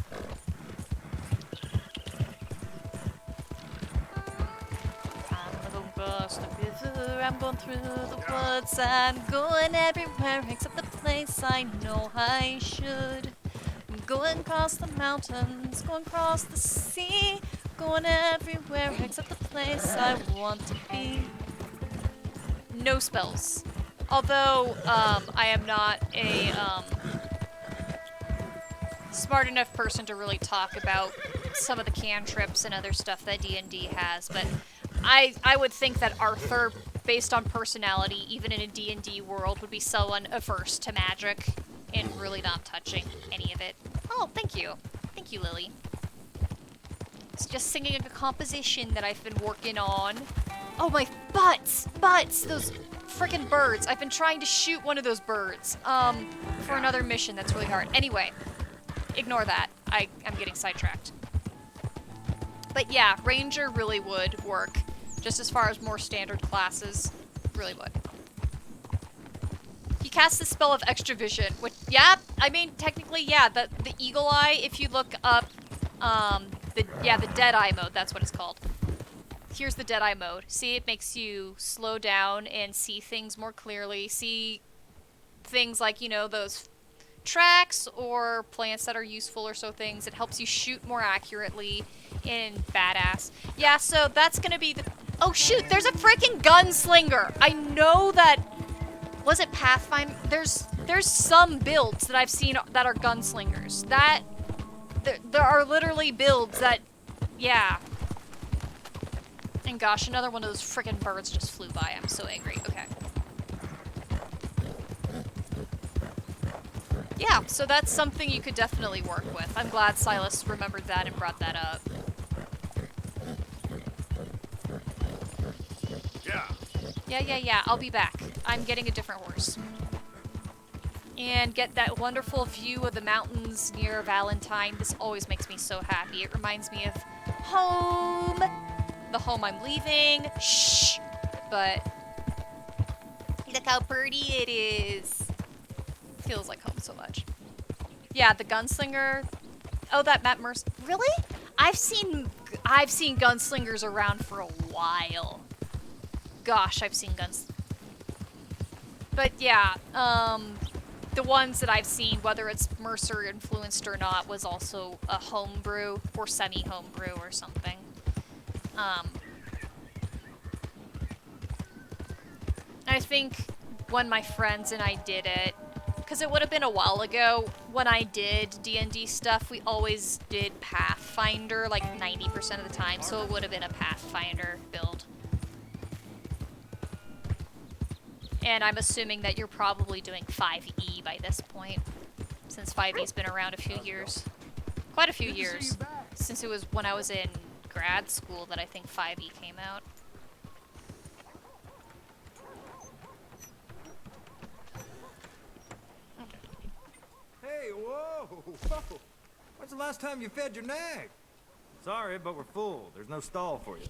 I'm going through the woods, I'm going everywhere except the place I know I should. I'm going across the mountains, going across the sea, going everywhere except the place I want to be. No spells. Although, I am not a, smart enough person to really talk about some of the cantrips and other stuff that D&D has, but I would think that Arthur, based on personality, even in a D&D world, would be someone averse to magic and really not touching any of it. Oh, thank you. Thank you, Lily. It's just singing a composition that I've been working on. Oh, my butts! Butts! Those frickin' birds. I've been trying to shoot one of those birds, for another mission that's really hard. Anyway, ignore that. I'm getting sidetracked. But yeah, Ranger really would work. Just as far as more standard classes, really would. cast the spell of extra vision, which, yeah, I mean, technically, yeah, the eagle eye, if you look up, the dead eye mode, that's what it's called. Here's the dead eye mode. See, it makes you slow down and see things more clearly, see things like, you know, those tracks or plants that are useful or so things. It helps you shoot more accurately in badass. Yeah, so that's gonna be the... Oh shoot, there's a freaking gunslinger! I know that... Was it Pathfinder? There's some builds that I've seen that are gunslingers. That... There are literally builds that... Yeah. And gosh, another one of those freaking birds just flew by. I'm so angry. Okay. Yeah, so that's something you could definitely work with. I'm glad Silas remembered that and brought that up. Yeah, I'll be back. I'm getting a different horse. And get that wonderful view of the mountains near Valentine. This always makes me so happy. It reminds me of home. The home I'm leaving. Shh. But look how pretty it is. Feels like home so much. Yeah, the gunslinger. Oh, that Matt Mercer. Really? I've seen gunslingers around for a while. Gosh, I've seen guns. But yeah, the ones that I've seen, whether it's Mercer influenced or not, was also a homebrew or semi-homebrew or something. I think when my friends and I did it, because it would have been a while ago, when I did D&D stuff, we always did Pathfinder, like 90% of the time, so it would have been a Pathfinder build. And I'm assuming that you're probably doing 5e by this point, since 5e's been around a few years. Quite a few years, since it was when I was in grad school that I think 5e came out. Hey, whoa! When's the last time you fed your nag? Sorry, but we're full. There's no stall for you.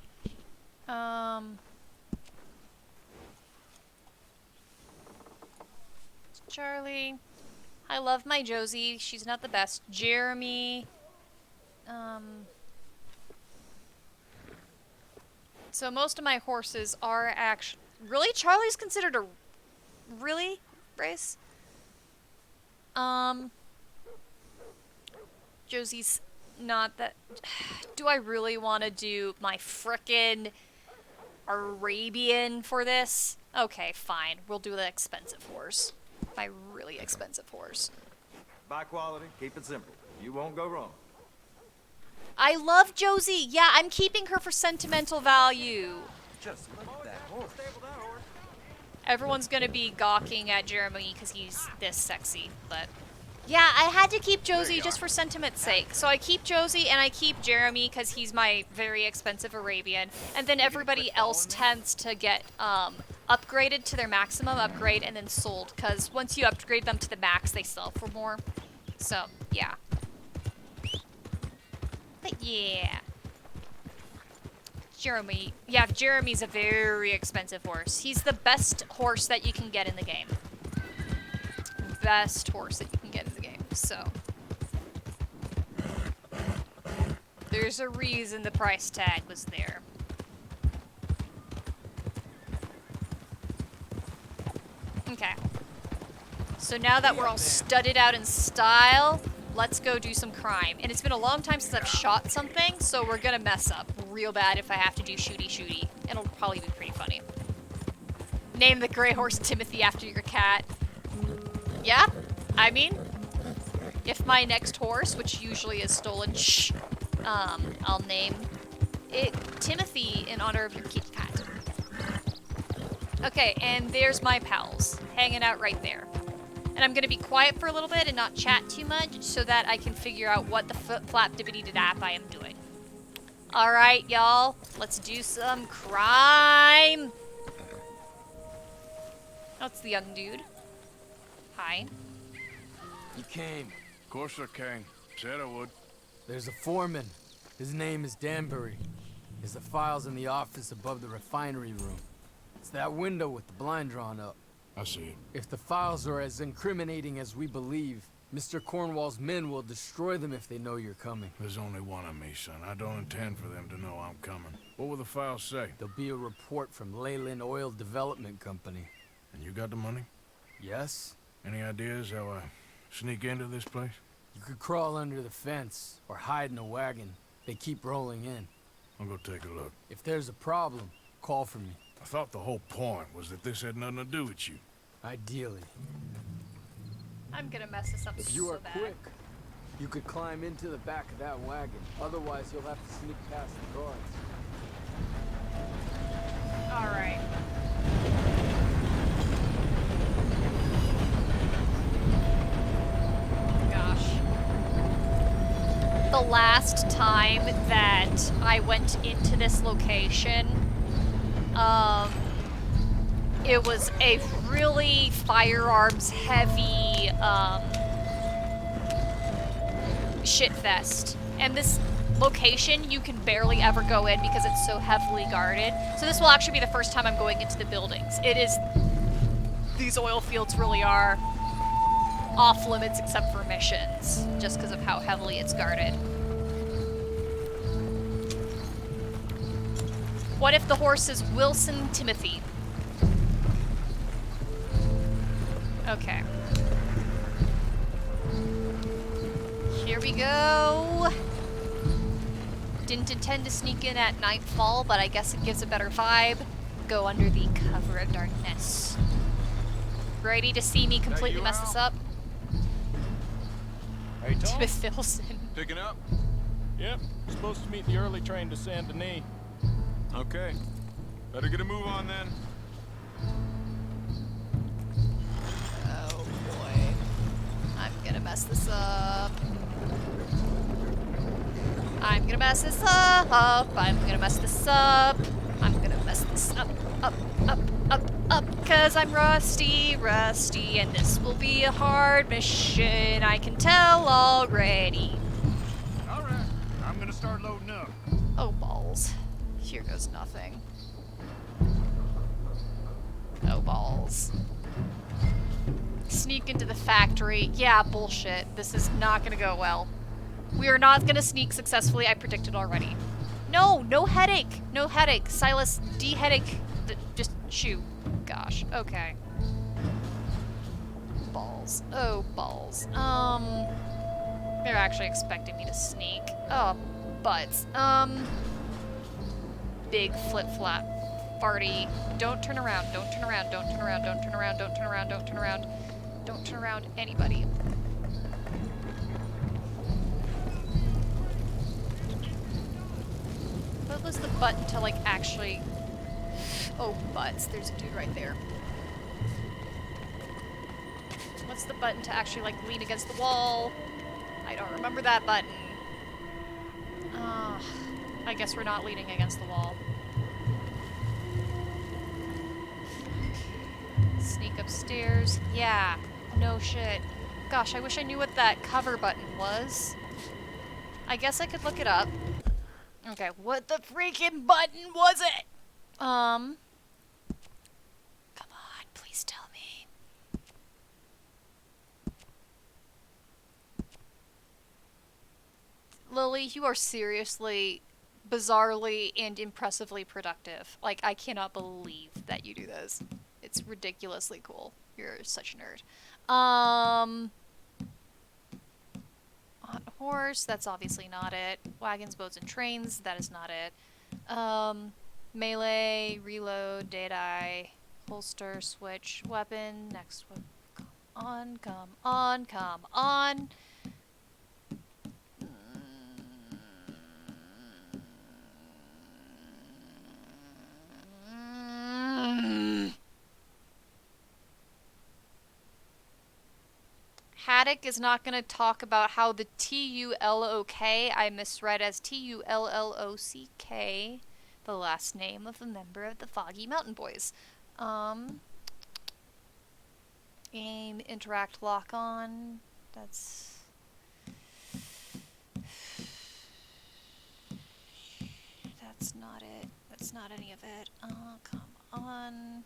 Charlie. I love my Josie. She's not the best. Jeremy. So most of my horses are actually... Really? Charlie's considered a... Really? Race? Josie's not that... Do I really want to do my frickin' Arabian for this? Okay, fine. We'll do the expensive horse. My really expensive horse. Buy quality, keep it simple. You won't go wrong. I love Josie! Yeah, I'm keeping her for sentimental value. Just look at that horse. Everyone's gonna be gawking at Jeremy because he's this sexy, but... Yeah, I had to keep Josie just for sentiment's sake. So I keep Josie and I keep Jeremy because he's my very expensive Arabian. And then everybody else tends to get upgraded to their maximum upgrade and then sold. Because once you upgrade them to the max, they sell for more. So, yeah. But yeah. Jeremy. Yeah, Jeremy's a very expensive horse. He's the best horse that you can get in the game. Best horse that you can get in the game, so. There's a reason the price tag was there. Okay. So now that we're all studded out in style, let's go do some crime. And it's been a long time since I've shot something, so we're gonna mess up real bad if I have to do shooty-shooty. It'll probably be pretty funny. Name the gray horse Timothy after your cat. Yeah, I mean, if my next horse, which usually is stolen, I'll name it Timothy in honor of your kitty cat. Okay, and there's my pals, hanging out right there. And I'm gonna be quiet for a little bit and not chat too much so that I can figure out what the flap-dippity-dap I am doing. Alright, y'all, let's do some crime! That's the young dude. Hi. You came. Of course I came. Said I would. There's a foreman. His name is Danbury. There's the files in the office above the refinery room. It's that window with the blind drawn up. I see it. If the files are as incriminating as we believe, Mr. Cornwall's men will destroy them if they know you're coming. There's only one of me, son. I don't intend for them to know I'm coming. What will the files say? There'll be a report from Leyland Oil Development Company. And you got the money? Yes? Any ideas how I sneak into this place? You could crawl under the fence, or hide in a wagon. They keep rolling in. I'll go take a look. If there's a problem, call for me. I thought the whole point was that this had nothing to do with you. Ideally. I'm gonna mess this up If you are so bad. quick, you could climb into the back of that wagon. Otherwise, you'll have to sneak past the guards. Alright. Gosh. The last time that I went into this location, it was a really firearms heavy, shit fest. And this location, you can barely ever go in because it's so heavily guarded. So this will actually be the first time I'm going into the buildings. These oil fields really are off limits except for missions, just because of how heavily it's guarded. What if the horse is Wilson Timothy? Okay. Here we go. Didn't intend to sneak in at nightfall, but I guess it gives a better vibe. Go under the cover of darkness. Ready to see me completely mess this up? Hey, Tom? Timothy Wilson. Picking up? Yep. Supposed to meet the early train to Saint Denis. Okay. Better get a move on then. Oh boy. I'm gonna mess this up. I'm gonna mess this up. I'm gonna mess this up. I'm gonna mess this up, cause I'm rusty, and this will be a hard mission. I can tell already. Alright, I'm gonna start loading up. Oh, balls. Here goes nothing. Oh, balls. Sneak into the factory. Yeah, bullshit. This is not gonna go well. We are not gonna sneak successfully, I predicted already. No, no headache. No headache. Silas, de-headache. Just shoot. Gosh, okay. Balls. Oh, balls. They're actually expecting me to sneak. Oh, butts. Big flip-flap. Farty. Don't turn around. Don't turn around. Don't turn around. Don't turn around. Don't turn around. Don't turn around. Don't turn around, anybody. What was the button to, like, actually... Oh, butts. There's a dude right there. What's the button to actually, like, lean against the wall? I don't remember that button. I guess we're not leaning against the wall. Sneak upstairs. Yeah. No shit. Gosh, I wish I knew what that cover button was. I guess I could look it up. Okay, what the freaking button was it? Come on, please tell me. Lily, you are seriously, bizarrely, and impressively productive. Like, I cannot believe that you do this. It's ridiculously cool. You're such a nerd. On horse, that's obviously not it. Wagons, boats, and trains, that is not it. Melee, reload, deadeye, holster, switch, weapon, next weapon. Come on, come on. Haddock is not going to talk about how the T-U-L-O-K I misread as T-U-L-L-O-C-K, the last name of a member of the Foggy Mountain Boys. Aim, interact, lock on. That's... That's not it. That's not any of it. Oh, come on.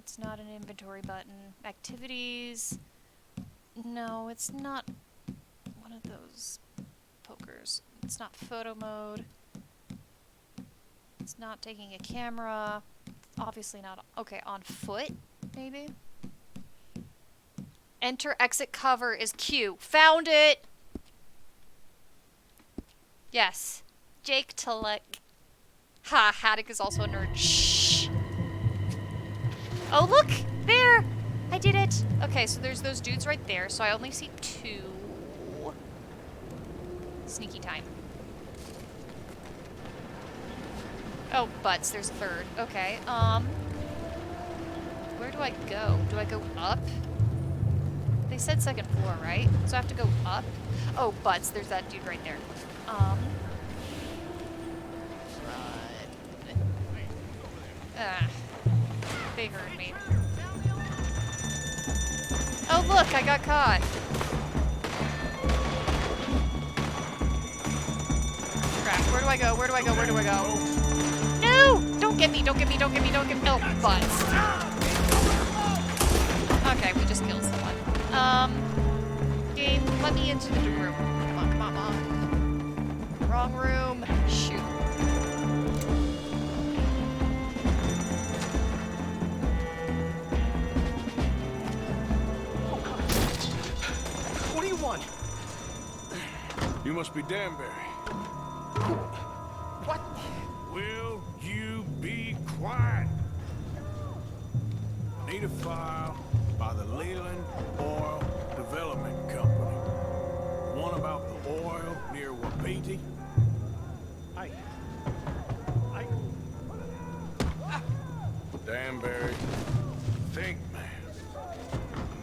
it's not an inventory button. Activities. No, it's not one of those pokers. It's not photo mode. It's not taking a camera. Obviously not. Okay, on foot, maybe? Enter exit cover is Q. Found it! Yes. Jake Tulek. Ha, Haddock is also a nerd. Shh. Oh, look! There! I did it! Okay, so there's those dudes right there, so I only see 2. Sneaky time. Oh, butts, there's a 3rd. Okay, where do I go? Do I go up? They said 2nd floor, right? So I have to go up? Oh, butts, there's that dude right there. Run. Ah. They heard me. Oh, look, I got caught. Crap, where do I go? Where do I go? Where do I go? No! Don't get me, don't get me, don't get me, don't get me. Oh, butts. Okay, we just killed someone. Game, let me into the room. Come on, come on, come on. Wrong room. Shoot. What do you want? You must be Danbury. What? Will you be quiet? I need a file by the Leland Oil Development Company. One about the oil near YIPPEE. Danbury, think, man.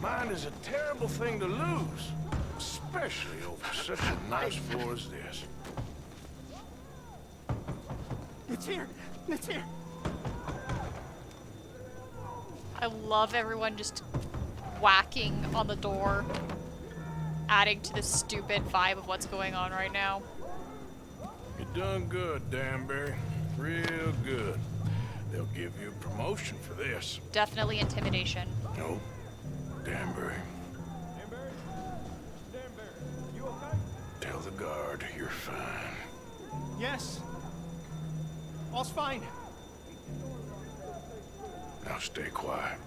Mind is a terrible thing to lose, especially over such a nice floor as this. It's here! It's here! I love everyone just whacking on the door, adding to the stupid vibe of what's going on right now. You done good, Danbury. Real good. They'll give you a promotion for this. Definitely intimidation. No, Danbury. You okay? Tell the guard you're fine. Yes. All's fine. Now stay quiet.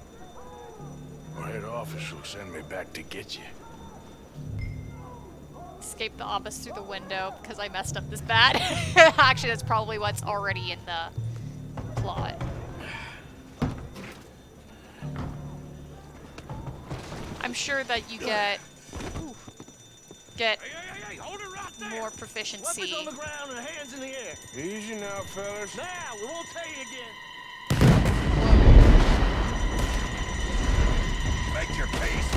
Our head office will send me back to get you. Escape the obelisk through the window because I messed up this bad. Actually, that's probably what's already in the plot. I'm sure that you get Hold it right there. more proficiency. Weapons on the ground and hands in the air. Easy now, fellas. Now, we won't tell you again. Make your peace.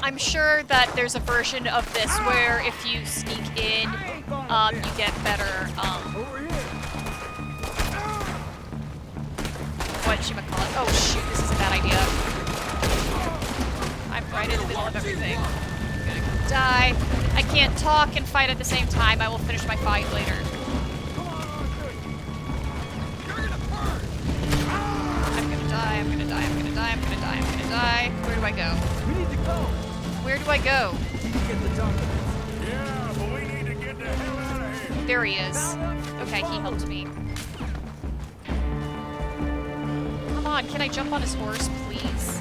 I'm sure that there's a version of this where if you sneak in, you get better, whatchamacallit. Oh shoot, this is a bad idea. I'm right in the middle of everything. I'm gonna die. I can't talk and fight at the same time. I will finish my fight later. I'm gonna die, I'm gonna die, I'm gonna die, I'm gonna die, I'm gonna die. Where do I go? We need to go. Where do I go? Get the documents. Yeah, but we need to get the hell out of here. There he is. Okay, he helped me. Come on, can I jump on his horse, please?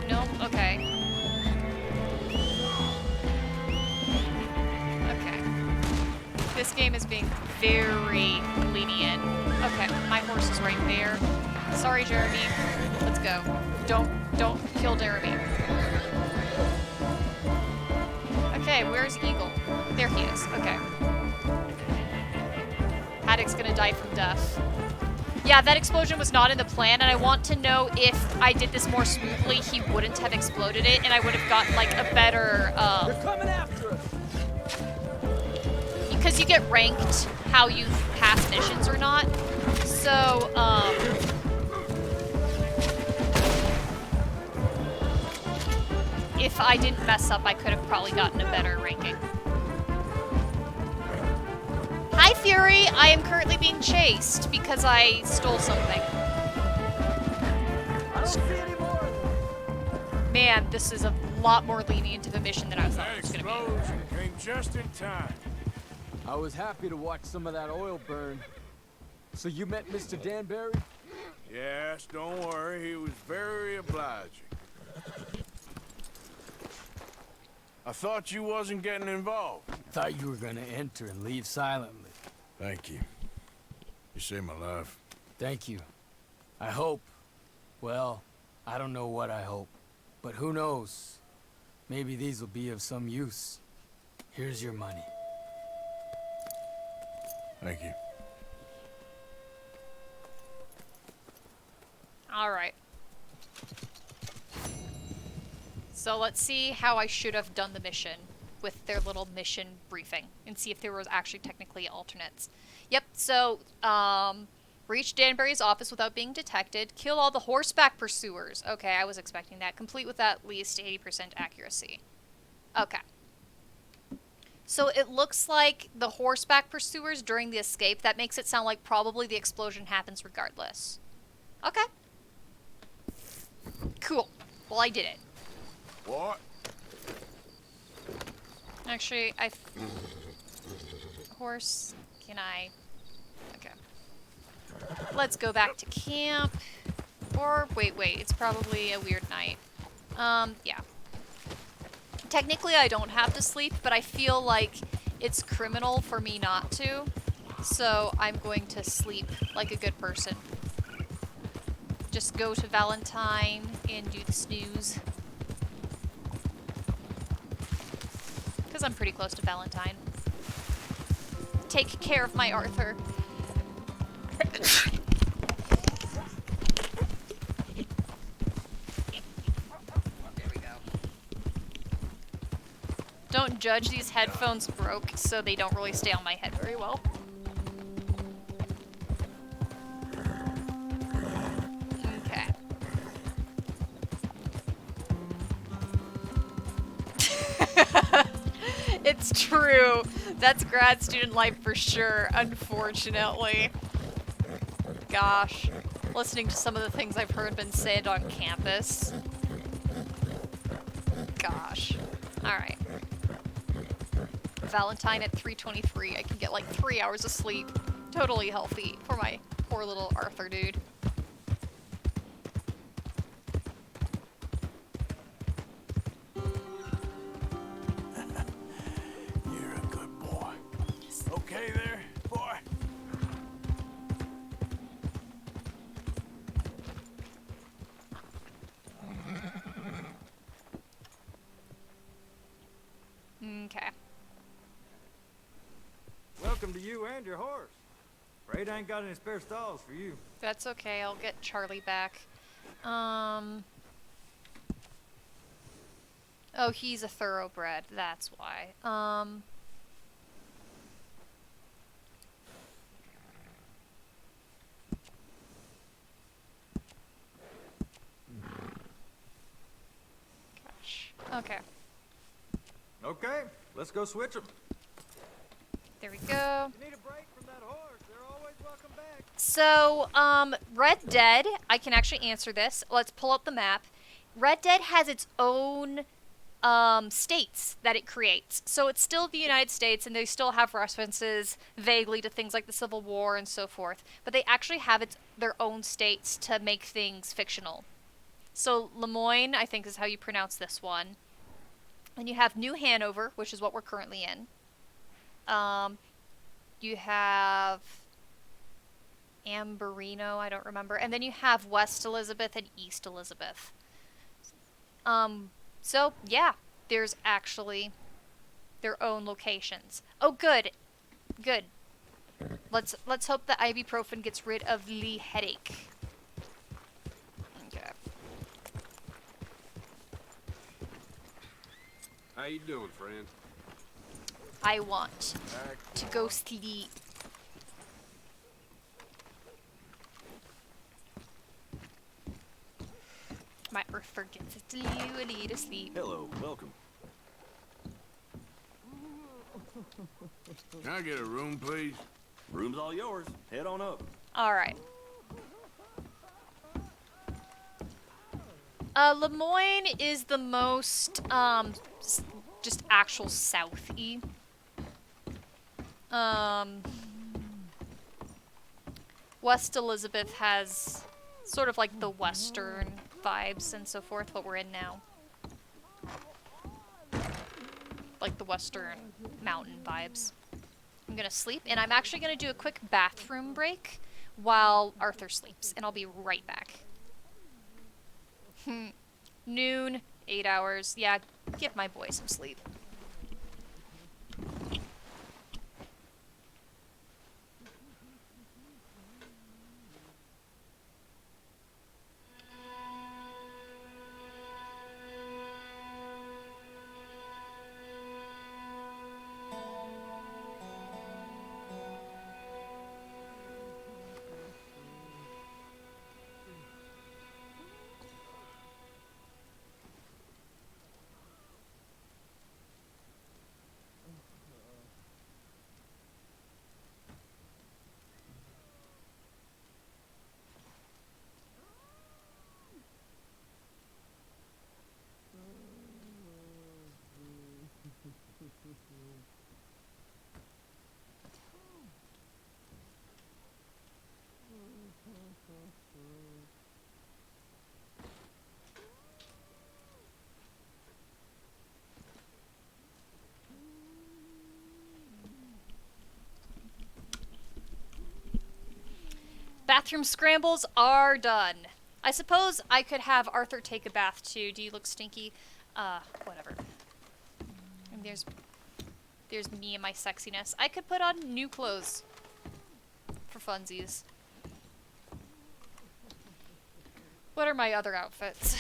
No? Okay. Okay. This game is being very lenient. Okay, my horse is right there. Sorry, Jeremy. Let's go. Don't kill Jeremy. Okay, where's Eagle? There he is. Okay. Haddock's gonna die from death. Yeah, that explosion was not in the plan, and I want to know if I did this more smoothly, he wouldn't have exploded it, and I would have gotten, like, a better, They're coming after us. because you get ranked how you pass missions or not. So, if I didn't mess up, I could have probably gotten a better ranking. Hi, Fury, I am currently being chased because I stole something. I don't see any more. Man, this is a lot more lenient of a mission than I thought it was going to be. Explosion came just in time. I was happy to watch some of that oil burn. So you met Mr. Danbury? Yes, don't worry. He was very obliging. I thought you wasn't getting involved. Thought you were gonna enter and leave silently. Thank you. You saved my life. Thank you. I hope. Well, I don't know what I hope. But who knows? Maybe these will be of some use. Here's your money. Thank you. Alright. So let's see how I should have done the mission with their little mission briefing and see if there was actually technically alternates. Yep, so, reach Danbury's office without being detected. Kill all the horseback pursuers. Okay, I was expecting that. Complete with at least 80% accuracy. Okay. So it looks like the horseback pursuers during the escape, that makes it sound like probably the explosion happens regardless. Okay. Cool. Well, I did it. What? Actually, horse, can I... Okay. Let's go back to camp. Or, wait, it's probably a weird night. Yeah. Technically, I don't have to sleep, but I feel like it's criminal for me not to. So, I'm going to sleep like a good person. Just go to Valentine and do the snooze. Because I'm pretty close to Valentine. Take care of my Arthur. There we go. Don't judge, these headphones broke, so they don't really stay on my head very well. Okay. It's true. That's grad student life for sure, unfortunately. Gosh. Listening to some of the things I've heard been said on campus. Gosh. Alright. Valentine at 3:23. I can get like 3 hours of sleep. Totally healthy for my poor little Arthur dude. You're a good boy. Okay there, boy? Okay. Welcome to you and your horse. Afraid I ain't got any spare stalls for you. That's okay, I'll get Charlie back. Oh, he's a thoroughbred, that's why. Gosh. Okay. Okay, let's go switch them. There we go. You need a break from that horse. They're always welcome back. So, Red Dead, I can actually answer this. Let's pull up the map. Red Dead has its own states that it creates. So it's still the United States, and they still have references vaguely to things like the Civil War and so forth. But they actually have their own states to make things fictional. So Lemoyne, I think is how you pronounce this one. And you have New Hanover, which is what we're currently in. You have Amberino, I don't remember. And then you have West Elizabeth and East Elizabeth. So, yeah, there's actually their own locations. Oh, good. Good. Let's hope that ibuprofen gets rid of the headache. Okay. How you doing, friend? I want to go sleep. My Arthur gets a little sleep. Hello, welcome. Can I get a room, please? Room's all yours. Head on up. Alright. Lemoyne is the most, just actual south-y. West Elizabeth has sort of like the western vibes and so forth, what we're in now. Like the western mountain vibes. I'm gonna sleep, and I'm actually gonna do a quick bathroom break while Arthur sleeps, and I'll be right back. Noon, 8 hours. Yeah, give my boy some sleep. Bathroom scrambles are done. I suppose I could have Arthur take a bath too. Do you look stinky? Whatever. And there's me and my sexiness. I could put on new clothes for funsies. What are my other outfits?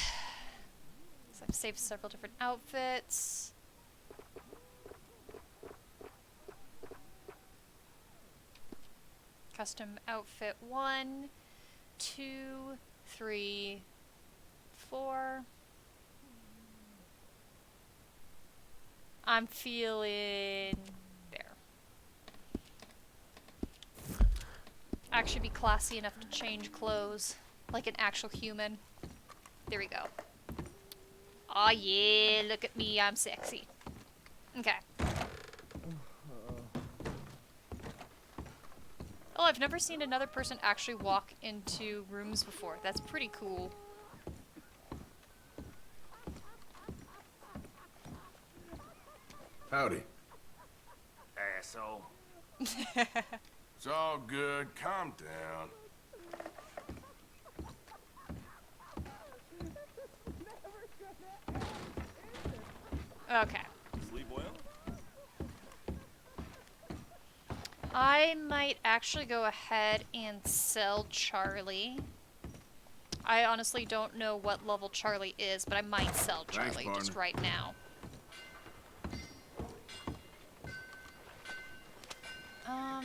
So I've saved several different outfits. Custom outfit 1, 2, 3, 4. I'm feeling there. Actually be classy enough to change clothes like an actual human. There we go. Aw yeah, look at me, I'm sexy. Okay. Oh, I've never seen another person actually walk into rooms before. That's pretty cool. Howdy. Asshole. It's all good. Calm down. Okay. Sleep well? I might actually go ahead and sell Charlie. I honestly don't know what level Charlie is, but I might sell Charlie just right now. I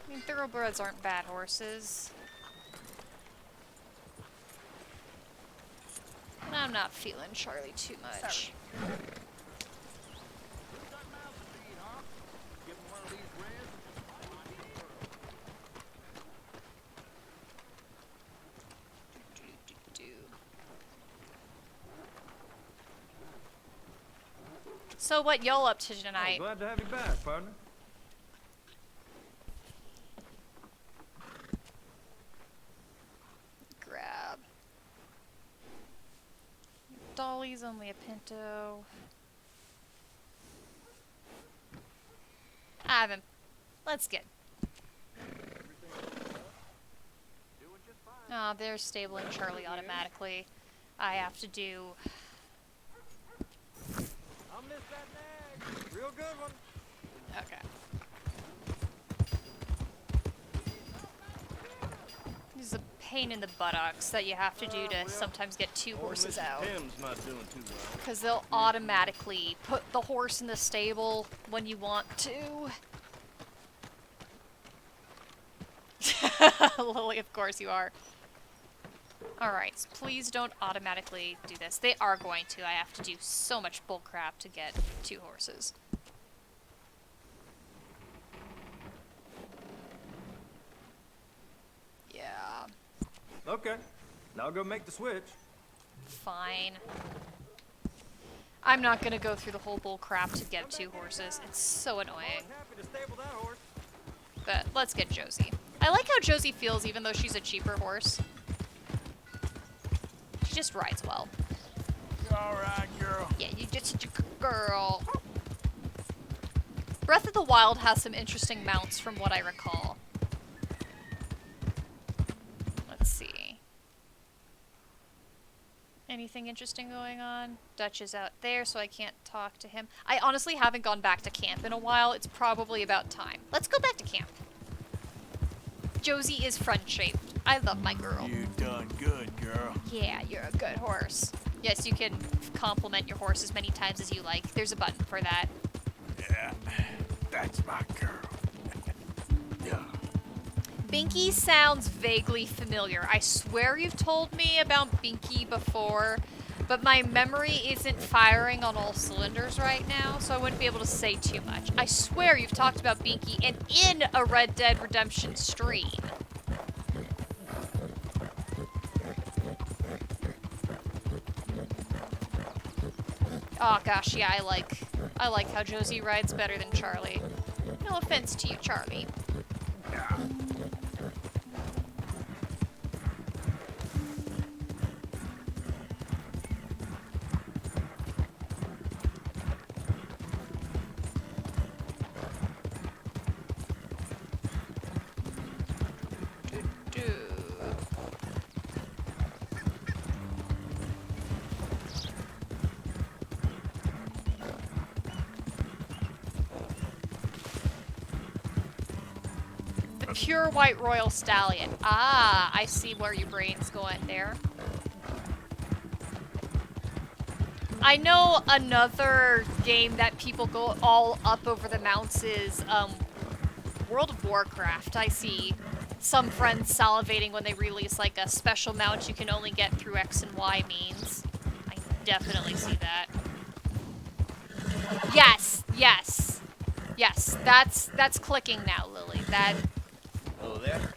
mean, thoroughbreds aren't bad horses. And I'm not feeling Charlie too much. So what y'all up to tonight? Oh, glad to have you back, partner. Grab. Dolly's only a Pinto. I haven't. Let's get. Oh, they're stabling Charlie automatically. I have to do. I'll miss that nag. Real good one. Okay. This is a pain in the buttocks that you have to do to sometimes get 2 horses out. Tim's not doing too well. Because they'll automatically put the horse in the stable when you want to. Lily, of course you are. Alright, so please don't automatically do this. They are going to. I have to do so much bullcrap to get 2 horses. Okay. Now go make the switch. Fine. I'm not gonna go through the whole bull crap to get 2 horses. It's so annoying. Happy to stable that horse. But let's get Josie. I like how Josie feels even though she's a cheaper horse. She just rides well. Alright, girl. Yeah, you're just such a good girl. Breath of the Wild has some interesting mounts from what I recall. Let's see. Anything interesting going on? Dutch is out there, so I can't talk to him. I honestly haven't gone back to camp in a while. It's probably about time. Let's go back to camp. Josie is front-shaped. I love my girl. You done good, girl. Yeah, you're a good horse. Yes, you can compliment your horse as many times as you like. There's a button for that. Yeah, that's my girl. Yeah. Binky sounds vaguely familiar. I swear you've told me about Binky before, but my memory isn't firing on all cylinders right now, so I wouldn't be able to say too much. I swear you've talked about Binky and in a Red Dead Redemption stream. Oh gosh, yeah, I like how Josie rides better than Charlie. No offense to you, Charlie. Pure white royal stallion. Ah, I see where your brain's going there. I know another game that people go all up over the mounts is World of Warcraft. I see some friends salivating when they release like a special mount you can only get through X and Y means. I definitely see that. Yes, yes. Yes, that's clicking now, Lily. That Hello there.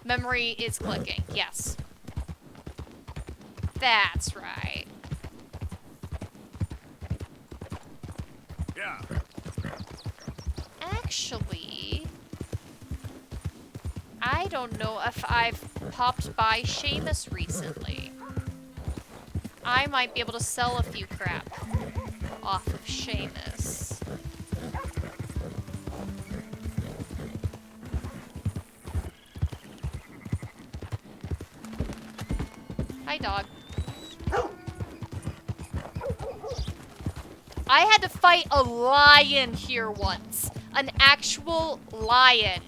memory is clicking, yes. That's right. Yeah. Actually, I don't know if I've popped by Seamus recently. I might be able to sell a few crap off of Seamus. Hi, dog. I had to fight a lion here once. An actual lion.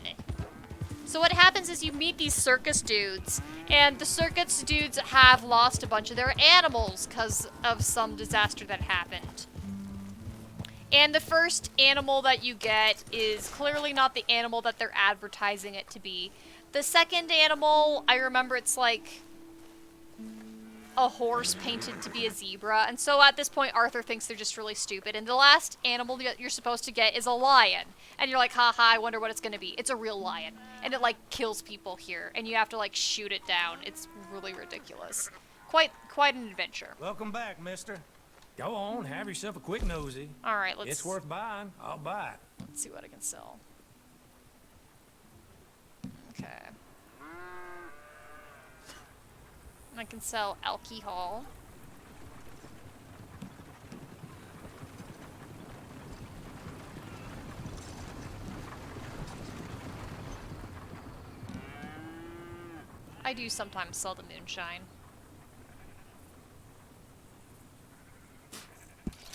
So what happens is you meet these circus dudes, and the circus dudes have lost a bunch of their animals because of some disaster that happened. And the first animal that you get is clearly not the animal that they're advertising it to be. The second animal, I remember it's like a horse painted to be a zebra, and so at this point Arthur thinks they're just really stupid, and the last animal that you're supposed to get is a lion, and you're like, haha, I wonder what it's gonna be. It's a real lion, and it like kills people here, and you have to like shoot it down. It's really ridiculous. Quite an adventure. Welcome back, mister. Go on, have yourself a quick nosy. Alright, let's... It's worth buying. I'll buy it. Let's see what I can sell. Okay. I can sell alcohol. I do sometimes sell the moonshine.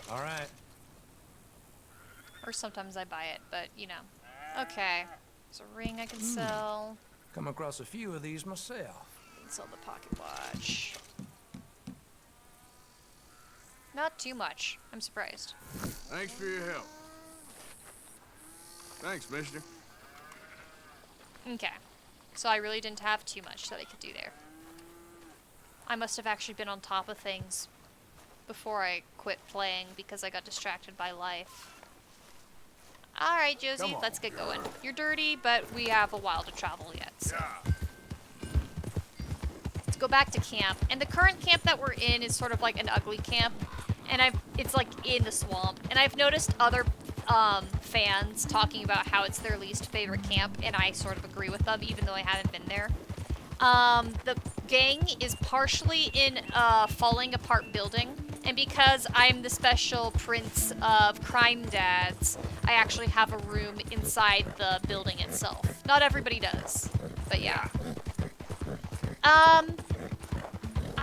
All right. Or sometimes I buy it, but you know. Okay. There's a ring I can sell. Come across a few of these myself. Sell the pocket watch. Not too much. I'm surprised. Thanks for your help. Thanks, mister. Okay. So I really didn't have too much that I could do there. I must have actually been on top of things before I quit playing because I got distracted by life. Alright, Josie, let's get going. You're dirty, but we have a while to travel yet, so. go back to camp, and the current camp that we're in is sort of like an ugly camp, and it's like in the swamp, and I've noticed other fans talking about how it's their least favorite camp, and I sort of agree with them, even though I haven't been there. The gang is partially in a falling apart building, and because I'm the special prince of crime dads, I actually have a room inside the building itself. Not everybody does, but yeah.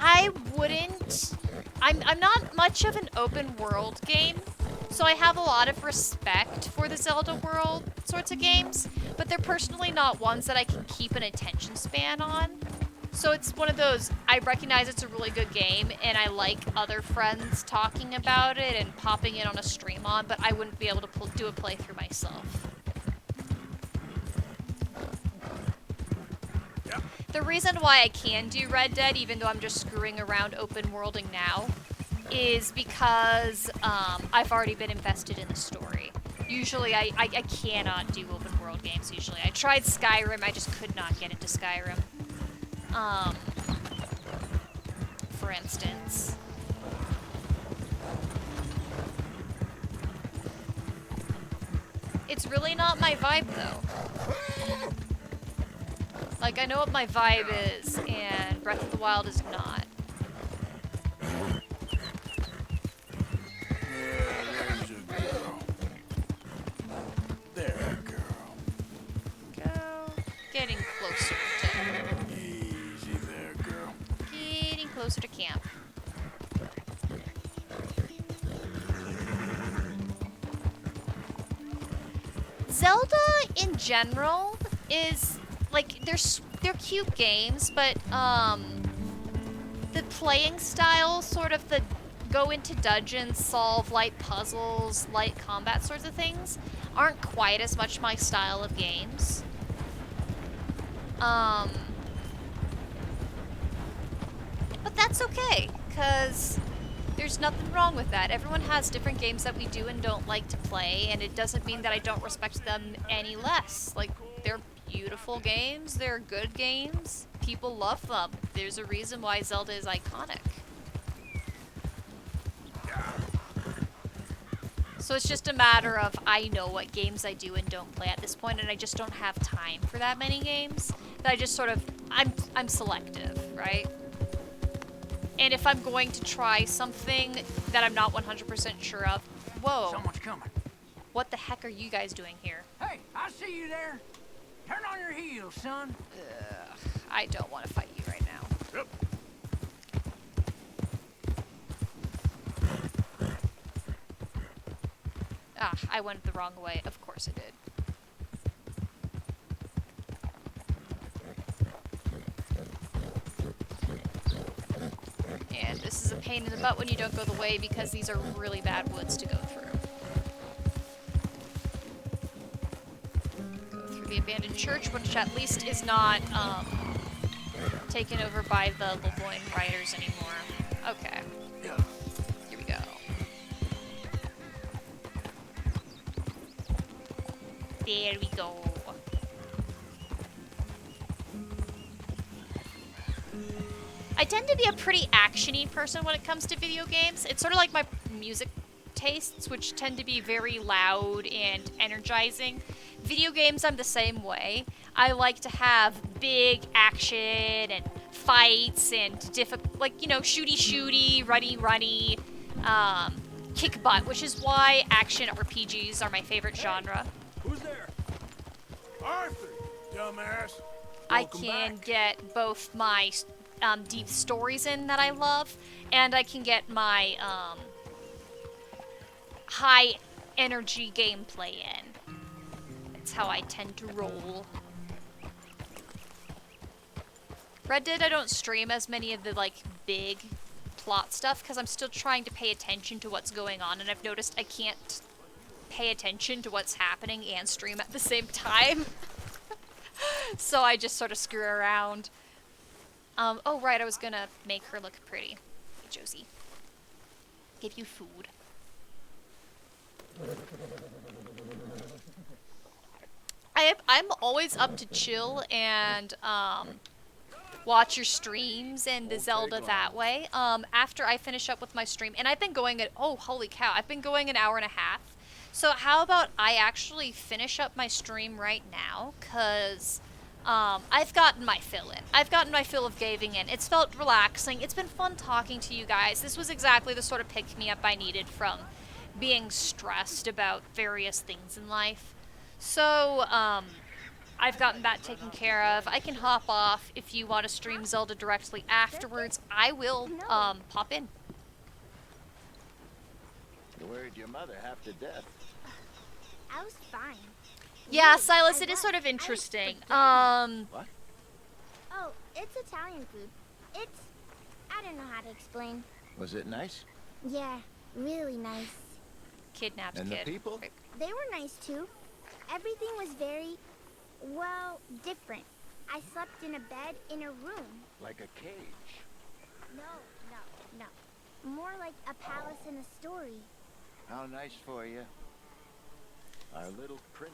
I wouldn't... I'm not much of an open world game, so I have a lot of respect for the Zelda world sorts of games, but they're personally not ones that I can keep an attention span on. So it's one of those, I recognize it's a really good game, and I like other friends talking about it and popping it on a stream on, but I wouldn't be able to do a playthrough myself. The reason why I can do Red Dead, even though I'm just screwing around open worlding now, is because I've already been invested in the story. Usually, I cannot do open world games, usually. I tried Skyrim, I just could not get into Skyrim. For instance. It's really not my vibe, though. Like, I know what my vibe is, and Breath of the Wild is not. There's a girl. There, girl. Go. Getting closer to... Easy there, girl. Getting closer to camp. Zelda, in general, is... like, they're cute games, but, the playing style, sort of the go into dungeons, solve light puzzles, light combat sorts of things, aren't quite as much my style of games. But that's okay, because there's nothing wrong with that. Everyone has different games that we do and don't like to play, and it doesn't mean that I don't respect them any less. Like, they're beautiful games, they're good games, people love them. There's a reason why Zelda is iconic. So it's just a matter of I know what games I do and don't play at this point, and I just don't have time for that many games. That I just sort of, I'm selective, right? And if I'm going to try something that I'm not 100% sure of, whoa. Someone's coming. What the heck are you guys doing here? Hey, I see you there. Turn on your heels, son. I don't want to fight you right now. Yep. Ah, I went the wrong way. Of course I did. And this is a pain in the butt when you don't go the way because these are really bad woods to go through. Go through the abandoned church, which at least is not taken over by the Levoin riders anymore. Okay. Here we go. There we go. I tend to be a pretty action-y person when it comes to video games. It's sort of like my music tastes, which tend to be very loud and energizing. Video games, I'm the same way. I like to have big action and fights and like, you know, shooty, runny, kick butt, which is why action RPGs are my favorite genre. Who's there? Arthur, dumbass. I can get both my deep stories in that I love, and I can get my high energy gameplay in. That's how I tend to roll. Red Dead, I don't stream as many of the like big plot stuff because I'm still trying to pay attention to what's going on, and I've noticed I can't pay attention to what's happening and stream at the same time. So I just sort of screw around. Oh right, I was gonna make her look pretty. Hey, Josie. Give you food. I'm always up to chill and watch your streams and the Zelda that way. After I finish up with my stream, and I've been going at, oh, holy cow, I've been going an hour and a half. So how about I actually finish up my stream right now, because I've gotten my fill in. I've gotten my fill of gaming in. It's felt relaxing. It's been fun talking to you guys. This was exactly the sort of pick-me-up I needed from being stressed about various things in life. So, I've gotten that taken care of. I can hop off if you want to stream Zelda directly afterwards. I will pop in. You worried your mother half to death. I was fine. Yeah, Silas, it is sort of interesting. What? Oh, it's Italian food. It's... I don't know how to explain. Was it nice? Yeah, really nice. Kidnapped and kid. The people? They were nice too. Everything was very, well, different. I slept in a bed in a room. Like a cage? No. More like a palace in a story. How nice for you. Our little prince.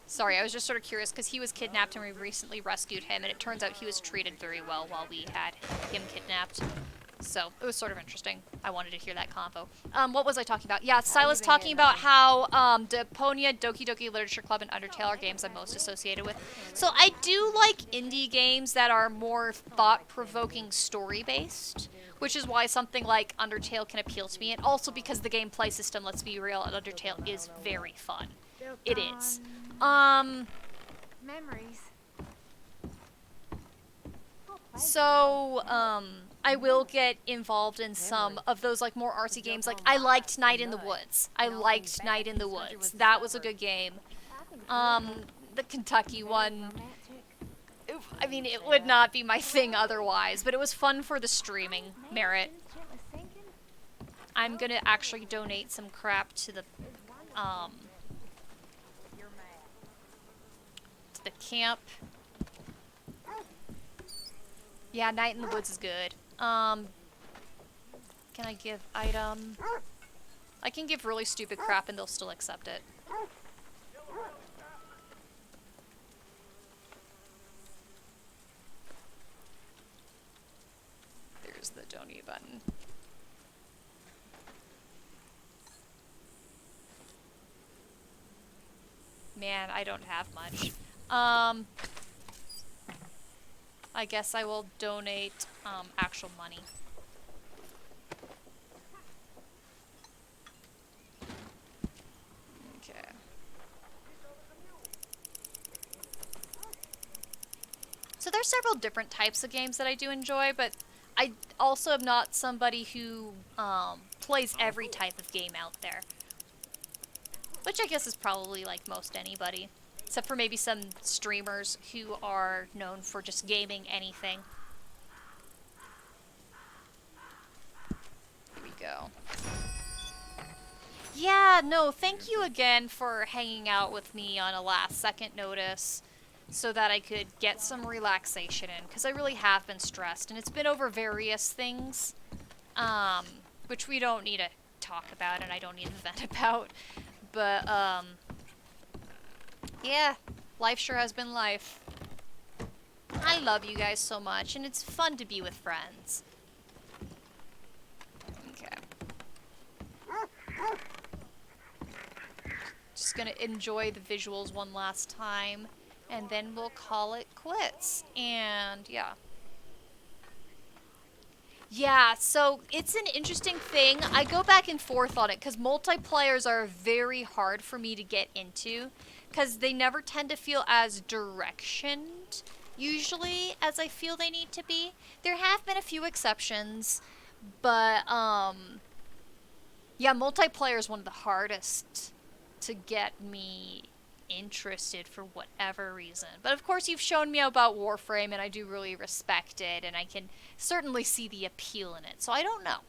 Sorry, I was just sort of curious because he was kidnapped and we recently rescued him, and it turns out he was treated very well while we had him kidnapped. So it was sort of interesting. I wanted to hear that convo. What was I talking about? Yeah, Silas talking about how Deponia, Doki Doki Literature Club, and Undertale are games I'm most associated with. So I do like indie games that are more thought-provoking story-based, which is why something like Undertale can appeal to me, and also because the gameplay system, let's be real, at Undertale is very fun. It is. Memories. So, I will get involved in some of those, like, more artsy games. Like, I liked Night in the Woods. That was a good game. The Kentucky one, I mean, it would not be my thing otherwise, but it was fun for the streaming merit. I'm gonna actually donate some crap to the camp. Yeah, Night in the Woods is good. Can I give item? I can give really stupid crap and they'll still accept it. There's the donate button. Man, I don't have much. I guess I will donate actual money. Okay. So there's several different types of games that I do enjoy, but I also am not somebody who plays every type of game out there. Which I guess is probably like most anybody. Except for maybe some streamers who are known for just gaming anything. Here we go. Yeah, no, thank you again for hanging out with me on a last second notice so that I could get some relaxation in, because I really have been stressed, and it's been over various things, which we don't need to talk about and I don't need to vent about, but, yeah, life sure has been life. I love you guys so much, and it's fun to be with friends. Okay. Just gonna enjoy the visuals one last time, and then we'll call it quits. And, yeah. Yeah, so it's an interesting thing. I go back and forth on it, because multiplayers are very hard for me to get into, because they never tend to feel as directioned, usually, as I feel they need to be. There have been a few exceptions, but, yeah, multiplayer is one of the hardest to get me interested for whatever reason. But of course, you've shown me about Warframe, and I do really respect it, and I can certainly see the appeal in it. So I don't know.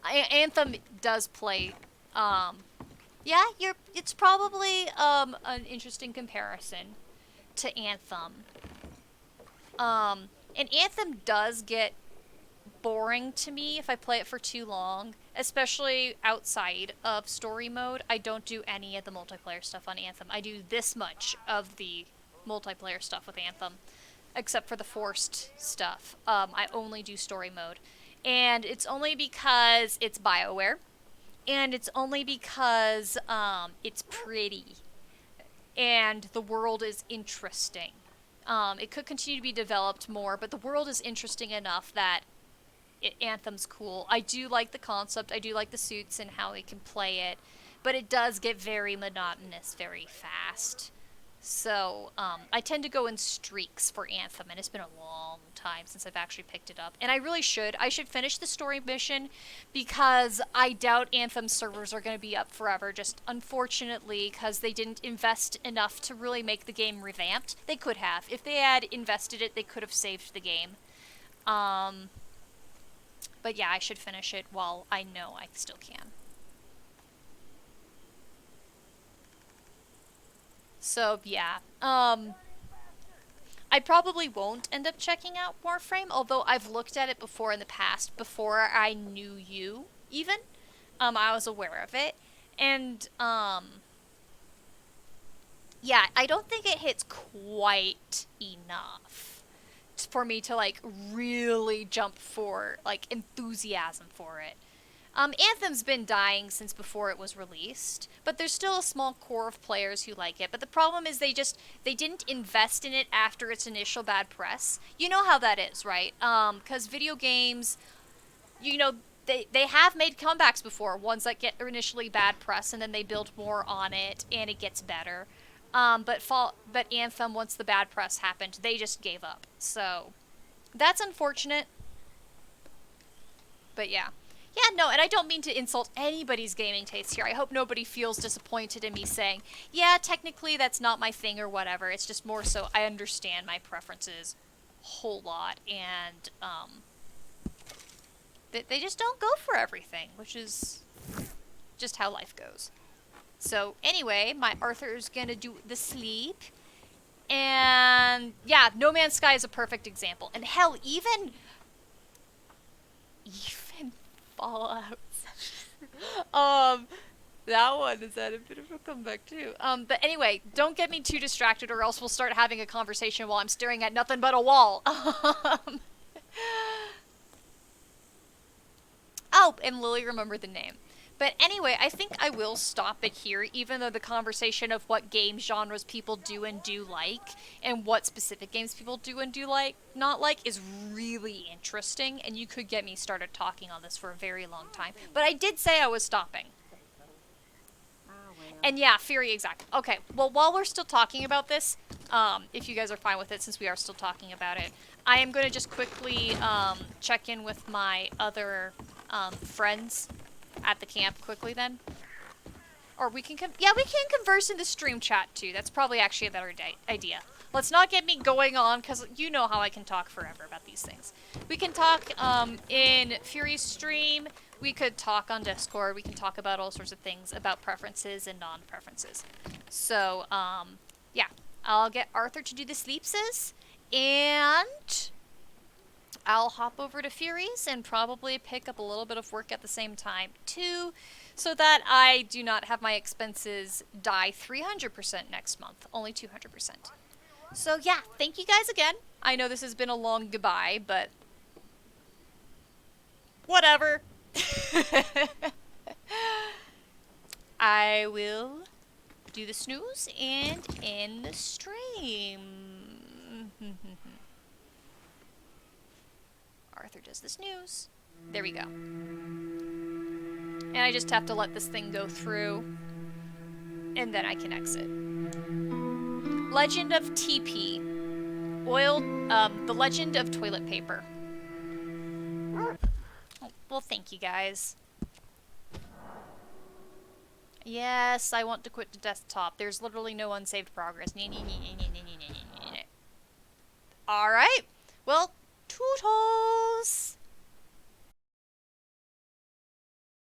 Anthem does play, yeah, it's probably an interesting comparison to Anthem. And Anthem does get boring to me if I play it for too long, especially outside of story mode. I don't do any of the multiplayer stuff on Anthem. I do this much of the multiplayer stuff with Anthem. except for the forced stuff. I only do story mode. And it's only because it's BioWare. And it's only because it's pretty. And the world is interesting. It could continue to be developed more, but the world is interesting enough that Anthem's cool. I do like the concept. I do like the suits and how we can play it. But it does get very monotonous very fast. So, I tend to go in streaks for Anthem, and it's been a long time since I've actually picked it up. And I really should. I should finish the story mission, because I doubt Anthem's servers are going to be up forever, just unfortunately, because they didn't invest enough to really make the game revamped. They could have. If they had invested it, they could have saved the game. But yeah, I should finish it while I know I still can. So, yeah. I probably won't end up checking out Warframe, although I've looked at it before in the past, before I knew you, even. I was aware of it. And, yeah, I don't think it hits quite enough for me to, like, really jump for, like, enthusiasm for it. Anthem's been dying since before it was released, but there's still a small core of players who like it. But the problem is they didn't invest in it after its initial bad press. You know how that is, right? Because video games, you know, they have made comebacks before, ones that get initially bad press and then they build more on it and it gets better. But Anthem, once the bad press happened, they just gave up. So that's unfortunate. But yeah. Yeah, no, and I don't mean to insult anybody's gaming taste here. I hope nobody feels disappointed in me saying, yeah, technically that's not my thing or whatever. It's just more so I understand my preferences a whole lot, and they just don't go for everything, which is just how life goes. So anyway, my Arthur's gonna do the sleep, and yeah, No Man's Sky is a perfect example. And hell, even Fallout. That one is at a bit of a comeback too. But anyway, don't get me too distracted or else we'll start having a conversation while I'm staring at nothing but a wall. Oh, and Lily remembered the name. But anyway, I think I will stop it here, even though the conversation of what game genres people do and do like, and what specific games people do and do like, not like, is really interesting, and you could get me started talking on this for a very long time. But I did say I was stopping. And yeah, Fury, exactly. Okay, well, while we're still talking about this, if you guys are fine with it, since we are still talking about it, I am going to just quickly check in with my other friends at the camp quickly then. Or we can we can converse in the stream chat too. That's probably actually a better idea. Let's not get me going on, because you know how I can talk forever about these things. We can talk in Fury's stream. We could talk on Discord. We can talk about all sorts of things about preferences and non-preferences. So, yeah. I'll get Arthur to do the sleepses, and I'll hop over to Fury's and probably pick up a little bit of work at the same time too, so that I do not have my expenses die 300% next month, only 200%. So yeah, thank you guys again. I know this has been a long goodbye, but whatever. I will do the snooze and end the stream. Arthur does the snooze. There we go. And I just have to let this thing go through, and then I can exit. Legend of TP. The Legend of Toilet Paper. Oh, well, thank you guys. Yes, I want to quit the desktop. There's literally no unsaved progress. Alright. Well,